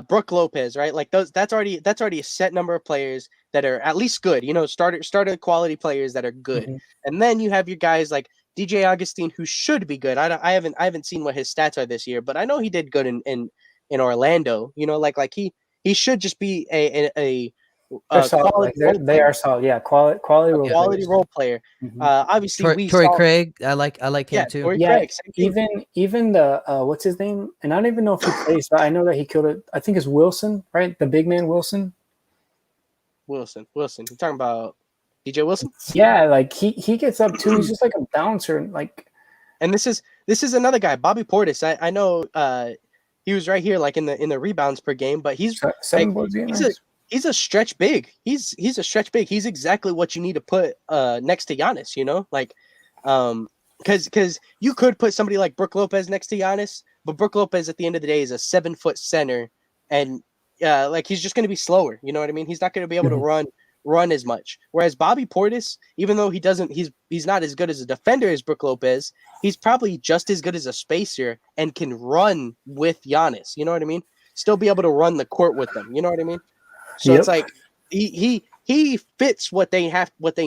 Brook Lopez, right? Like that's already a set number of players that are at least good, starter quality players that are good. And then you have your guys like DJ Augustine, who should be good. I haven't seen what his stats are this year, but I know he did good in Orlando. Like he should just be a solid. They are solid. Yeah, quality role player. Obviously, Torrey Craig. I like him too. Torrey Craig, even the what's his name? And I don't even know if he plays, but I know that he killed it. I think it's Wilson, right? The big man Wilson. Wilson. You're talking about DJ Wilson? Yeah, like he gets up too. He's just like a bouncer, And this is another guy, Bobby Portis. I know he was right here, like in the rebounds per game, but he's he's a stretch big. He's a stretch big. He's exactly what you need to put next to Giannis, because you could put somebody like Brook Lopez next to Giannis, but Brook Lopez at the end of the day is a 7-foot center, and he's just going to be slower. You know what I mean? He's not going to be able to run as much. Whereas Bobby Portis, even though he's not as good as a defender as Brook Lopez, he's probably just as good as a spacer and can run with Giannis. You know what I mean? Still be able to run the court with them. You know what I mean? So it's like he fits what they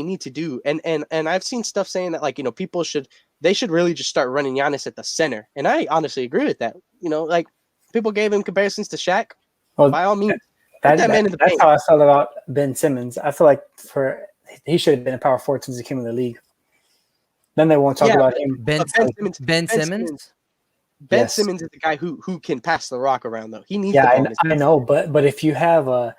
need to do. And I've seen stuff saying that people should really just start running Giannis at the center. And I honestly agree with that. Like people gave him comparisons to Shaq. Well, by all means, that's how I felt about Ben Simmons. I feel like he should have been a power forward since he came in the league. Then they won't talk about him. Ben Simmons. Ben Simmons is the guy who can pass the rock around though. He needs. Yeah, I know, but if you have a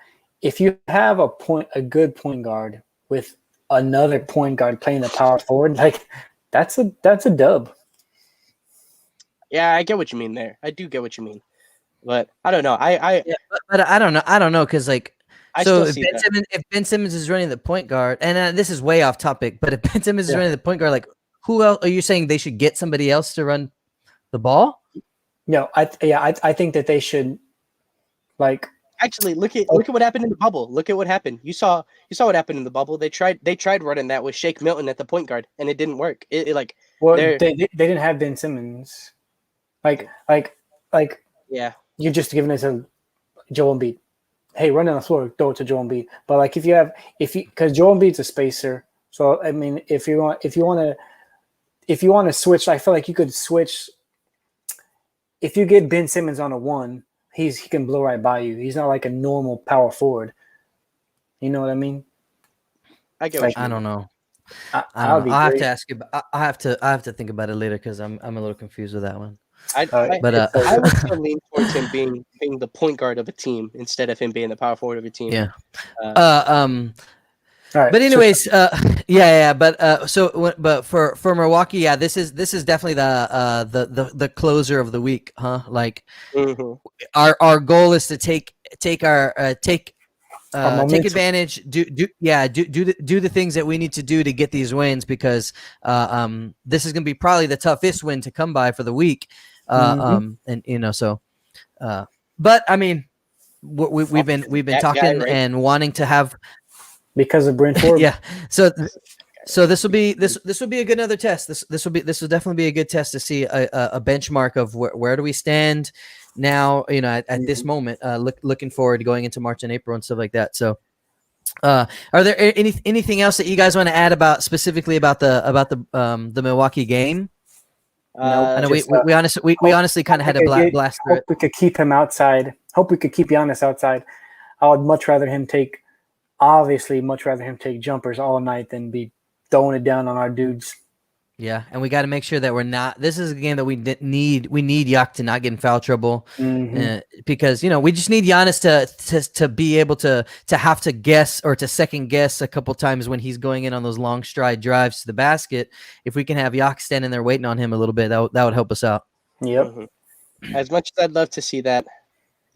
good point guard with another point guard playing the power forward, like that's a dub. Yeah, I get what you mean there. I do get what you mean, but I don't know. I Yeah, but I don't know. I don't know because like, I so still see that. If Ben Simmons is running the point guard, and this is way off topic, but if Ben Simmons is Yeah. running the point guard, like who else are you saying they should get somebody else to run the ball? No, I think that they should like Actually, look at what happened in the bubble. Look at what happened. You saw what happened in the bubble. They tried running that with Shake Milton at the point guard, and it didn't work. It like well they're they didn't have Ben Simmons. Like yeah. you're just giving it to Joel Embiid. Hey, run down the floor, throw it to Joel Embiid. But like because Joel Embiid's a spacer, so I mean if you want to switch, I feel like you could switch. If you get Ben Simmons on a 1, he can blow right by you. He's not like a normal power forward. You know what I mean? I get Like, what you I mean. don't know. I I don't would be know. I have great. to ask you. I have to think about it later because I'm a little confused with that one. But It's I would still lean towards him being the point guard of a team instead of him being the power forward of a team. Yeah. all right. But anyways, yeah. But but for Milwaukee, yeah, this is definitely the closer of the week, huh? Like Mhm. our goal is to take momentum. advantage, do the things that we need to do to get these wins because this is going to be probably the toughest win to come by for the week, and but I mean we've been That talking guy, right? and wanting to have Because of Brent Forbes. yeah, so this will be a good another test. This will definitely be a good test to see a benchmark of where do we stand now, at this moment, looking forward to going into March and April and stuff like that. So are there anything else that you guys want to add specifically about the Milwaukee game? No, I know just, we honestly kind of had a blast through Hope it. we could keep him outside. Hope we could keep Giannis outside. I would much rather him take jumpers all night than be throwing it down on our dudes. Yeah, and we got to make sure that we're not. This is a game that we need. We need Yak to not get in foul trouble, because we just need Giannis to be able to have to guess or to second guess a couple times when he's going in on those long stride drives to the basket. If we can have Yak standing there waiting on him a little bit, that would help us out. Yep. Mhm. As much as I'd love to see that,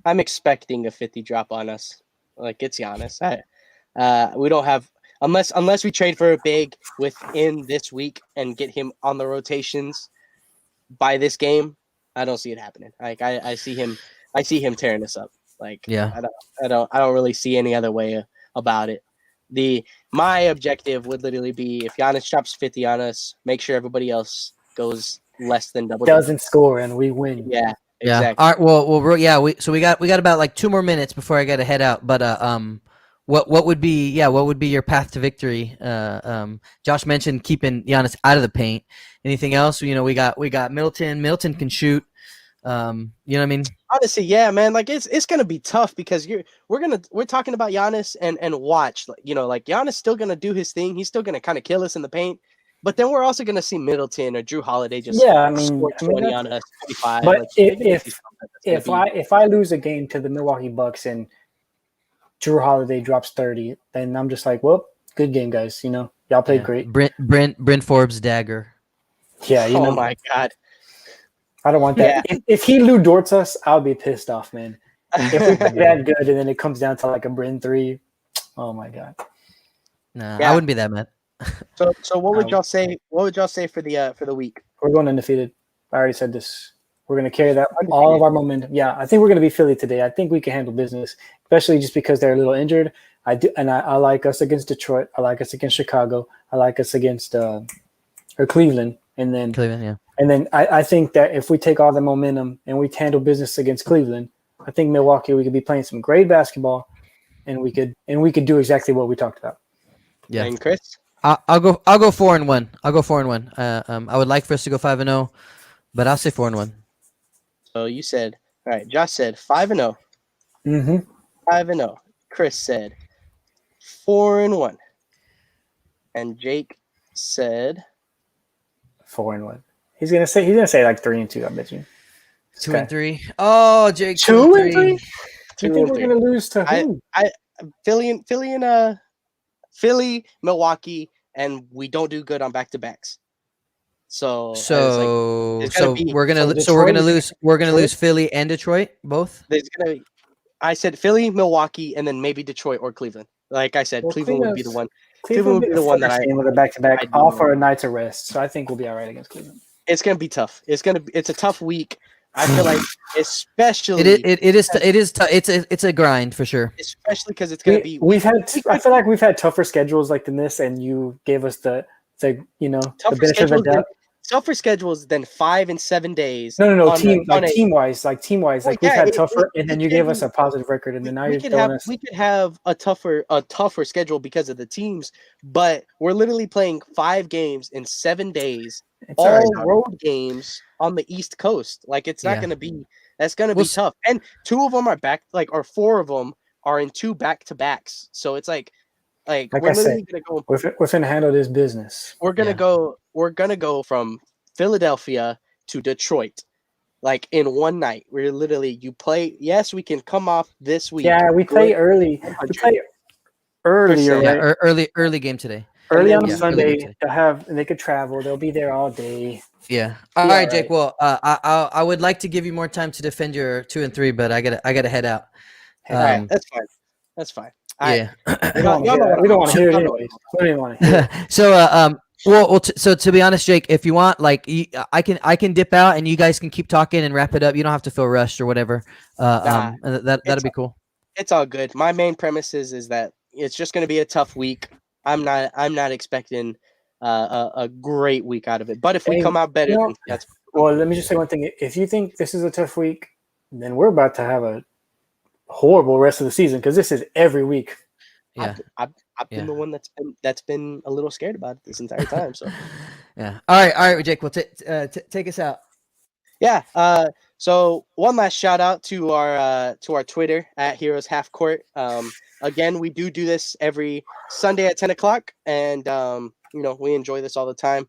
I'm expecting a 50 drop on us. Like it's Giannis. We don't have unless we trade for a big within this week and get him on the rotations by this game. I don't see it happening. Like I see him tearing us up. Like Yeah. I don't really see any other way about it. My objective would literally be if Giannis drops 50 on us, make sure everybody else goes less than double Doesn't digits. score and we win. Yeah. Yeah. Exactly. All right. Well, yeah. We got about like 2 more minutes before I got to head out. But what would be your path to victory? Josh mentioned keeping Giannis out of the paint. Anything else? We got Middleton. Middleton can shoot. You know what I mean? Honestly, yeah, man. Like it's gonna be tough because we're talking about Giannis and watch, like Giannis still gonna do his thing. He's still gonna kind of kill us in the paint. But then we're also gonna see Middleton or Drew Holiday just score 20 on us, 25. But like, if I lose a game to the Milwaukee Bucks and Drew Holiday drops 30, then I'm just like, well, good game, guys. Y'all played great. Brent Forbes dagger. Yeah, oh my god, I don't want that. Yeah. If he Lou Dort's us, I'll be pissed off, man. If we play that good and then it comes down to like a Bryn 3, oh my god. Nah, Yeah. I wouldn't be that mad. So what would y'all say? What would y'all say for the week? We're going undefeated. I already said this. We're going to carry that all of our momentum. Yeah, I think we're going to be Philly today. I think we can handle business, especially just because they're a little injured. I do, and I like us against Detroit. I like us against Chicago. I like us against Cleveland, and then Cleveland, yeah. And then I think that if we take all the momentum and we handle business against Cleveland, I think Milwaukee we could be playing some great basketball, and we could do exactly what we talked about. Yeah, and Chris. I'll go 4-1. I'll go 4-1. I would like for us to go 5-0, but I'll say 4-1. So you said, all right. Josh said 5-0. 5-0. Chris said 4-1, and Jake said 4-1. He's gonna say like 3-2. I bet you. 2-3. Oh, Jake. 2-3. Do you think we're gonna lose to who? Philly, Milwaukee, and we don't do good on back-to-backs. So it's like, it's gonna be we're gonna Detroit? lose Philly and Detroit both. there's gonna be, I said Philly, Milwaukee, and then maybe Detroit or Cleveland. Like I said, Well, Cleveland would be the one. Cleveland would be the one that first I game with a back-to-back, I'd all be- for a night's of rest. So I think we'll be all right against Cleveland. It's gonna be tough. It's a tough week. I feel like, especially It's a grind for sure. especially because it's gonna be. I feel like we've had tougher schedules like this, and you gave us the the tougher benefit of the schedules than, doubt. tougher schedules than 5 and 7 days. No, on a- team wise, Well, we've yeah, had it- tougher, it- and then it you can gave us be- a positive record, and then now we you're could telling have us we could have a tougher schedule because of the teams, but we're literally playing 5 games in 7 days, it's all right, all dog. road games on the East Coast. Like it's not Yeah. gonna be that's gonna Well, be tough. And 2 of them are back, like, or 4 of them are in 2 back-to-backs. So it's like Like we're I said, literally gonna go. we're finna handle this business. We're gonna Yeah. go. We're gonna go from Philadelphia to Detroit, like in one night. We're literally you play. Yes, we can come off this week. Yeah, we play early. We 100. play earlier, Yeah, right? Early game today. Early then on a we- Sunday. They could travel. They'll be there all day. Yeah. All Yeah, right, Jake. right. Well, I would like to give you more time to defend your 2 and 3, but I gotta head out. All right, Um, that's fine. That's fine. All right. yeah. We don't Y'all know what want to hear it anyways. We don't even want to hear it. So so to be honest, Jake, if you want, like, I can dip out and you guys can keep talking and wrap it up. You don't have to feel rushed or whatever. That'd be cool. It's all good. My main premise is that it's just going to be a tough week. I'm not expecting a great week out of it. But if we Hey, come out better, you know- then that's Well, let me just say one thing. If you think this is a tough week, then we're about to have a horrible rest of the season because this is every week. Yeah. I've been Yeah. the one that's been a little scared about it this entire time. So Yeah. All right, Jake. Well, take us out. yeah. So one last shout out to our Twitter at Heroes Half Court. Again, we do this every Sunday at 10 o'clock, and we enjoy this all the time.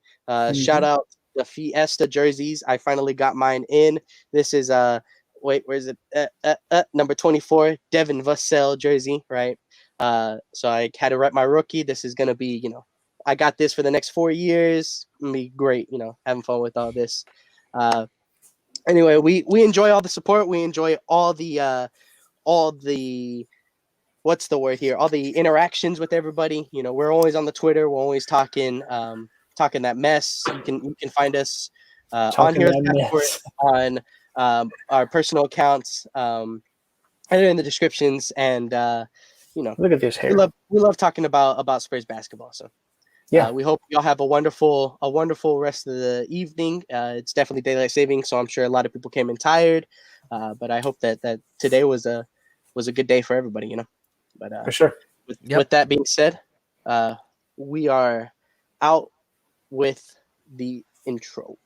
Shout out the Fiesta jerseys. I finally got mine in. This is wait, where is it? Number 24, Devin Vassell jersey, right? So I had to rep my rookie. This is gonna be, I got this for the next 4 years. It'll be great, having fun with all this. Anyway, we enjoy all the support. We enjoy all the what's the word here? All the interactions with everybody. We're always on the Twitter. We're always talking that mess. You can find us on Talking here that mess. on our personal accounts, and in the descriptions. And Look at this hair. we love talking about Spurs basketball. So Yeah. we hope y'all have a wonderful rest of the evening. It's definitely daylight saving, so I'm sure a lot of people came in tired. But I hope that today was a good day for everybody. But For sure. with that being said, we are out with the intro.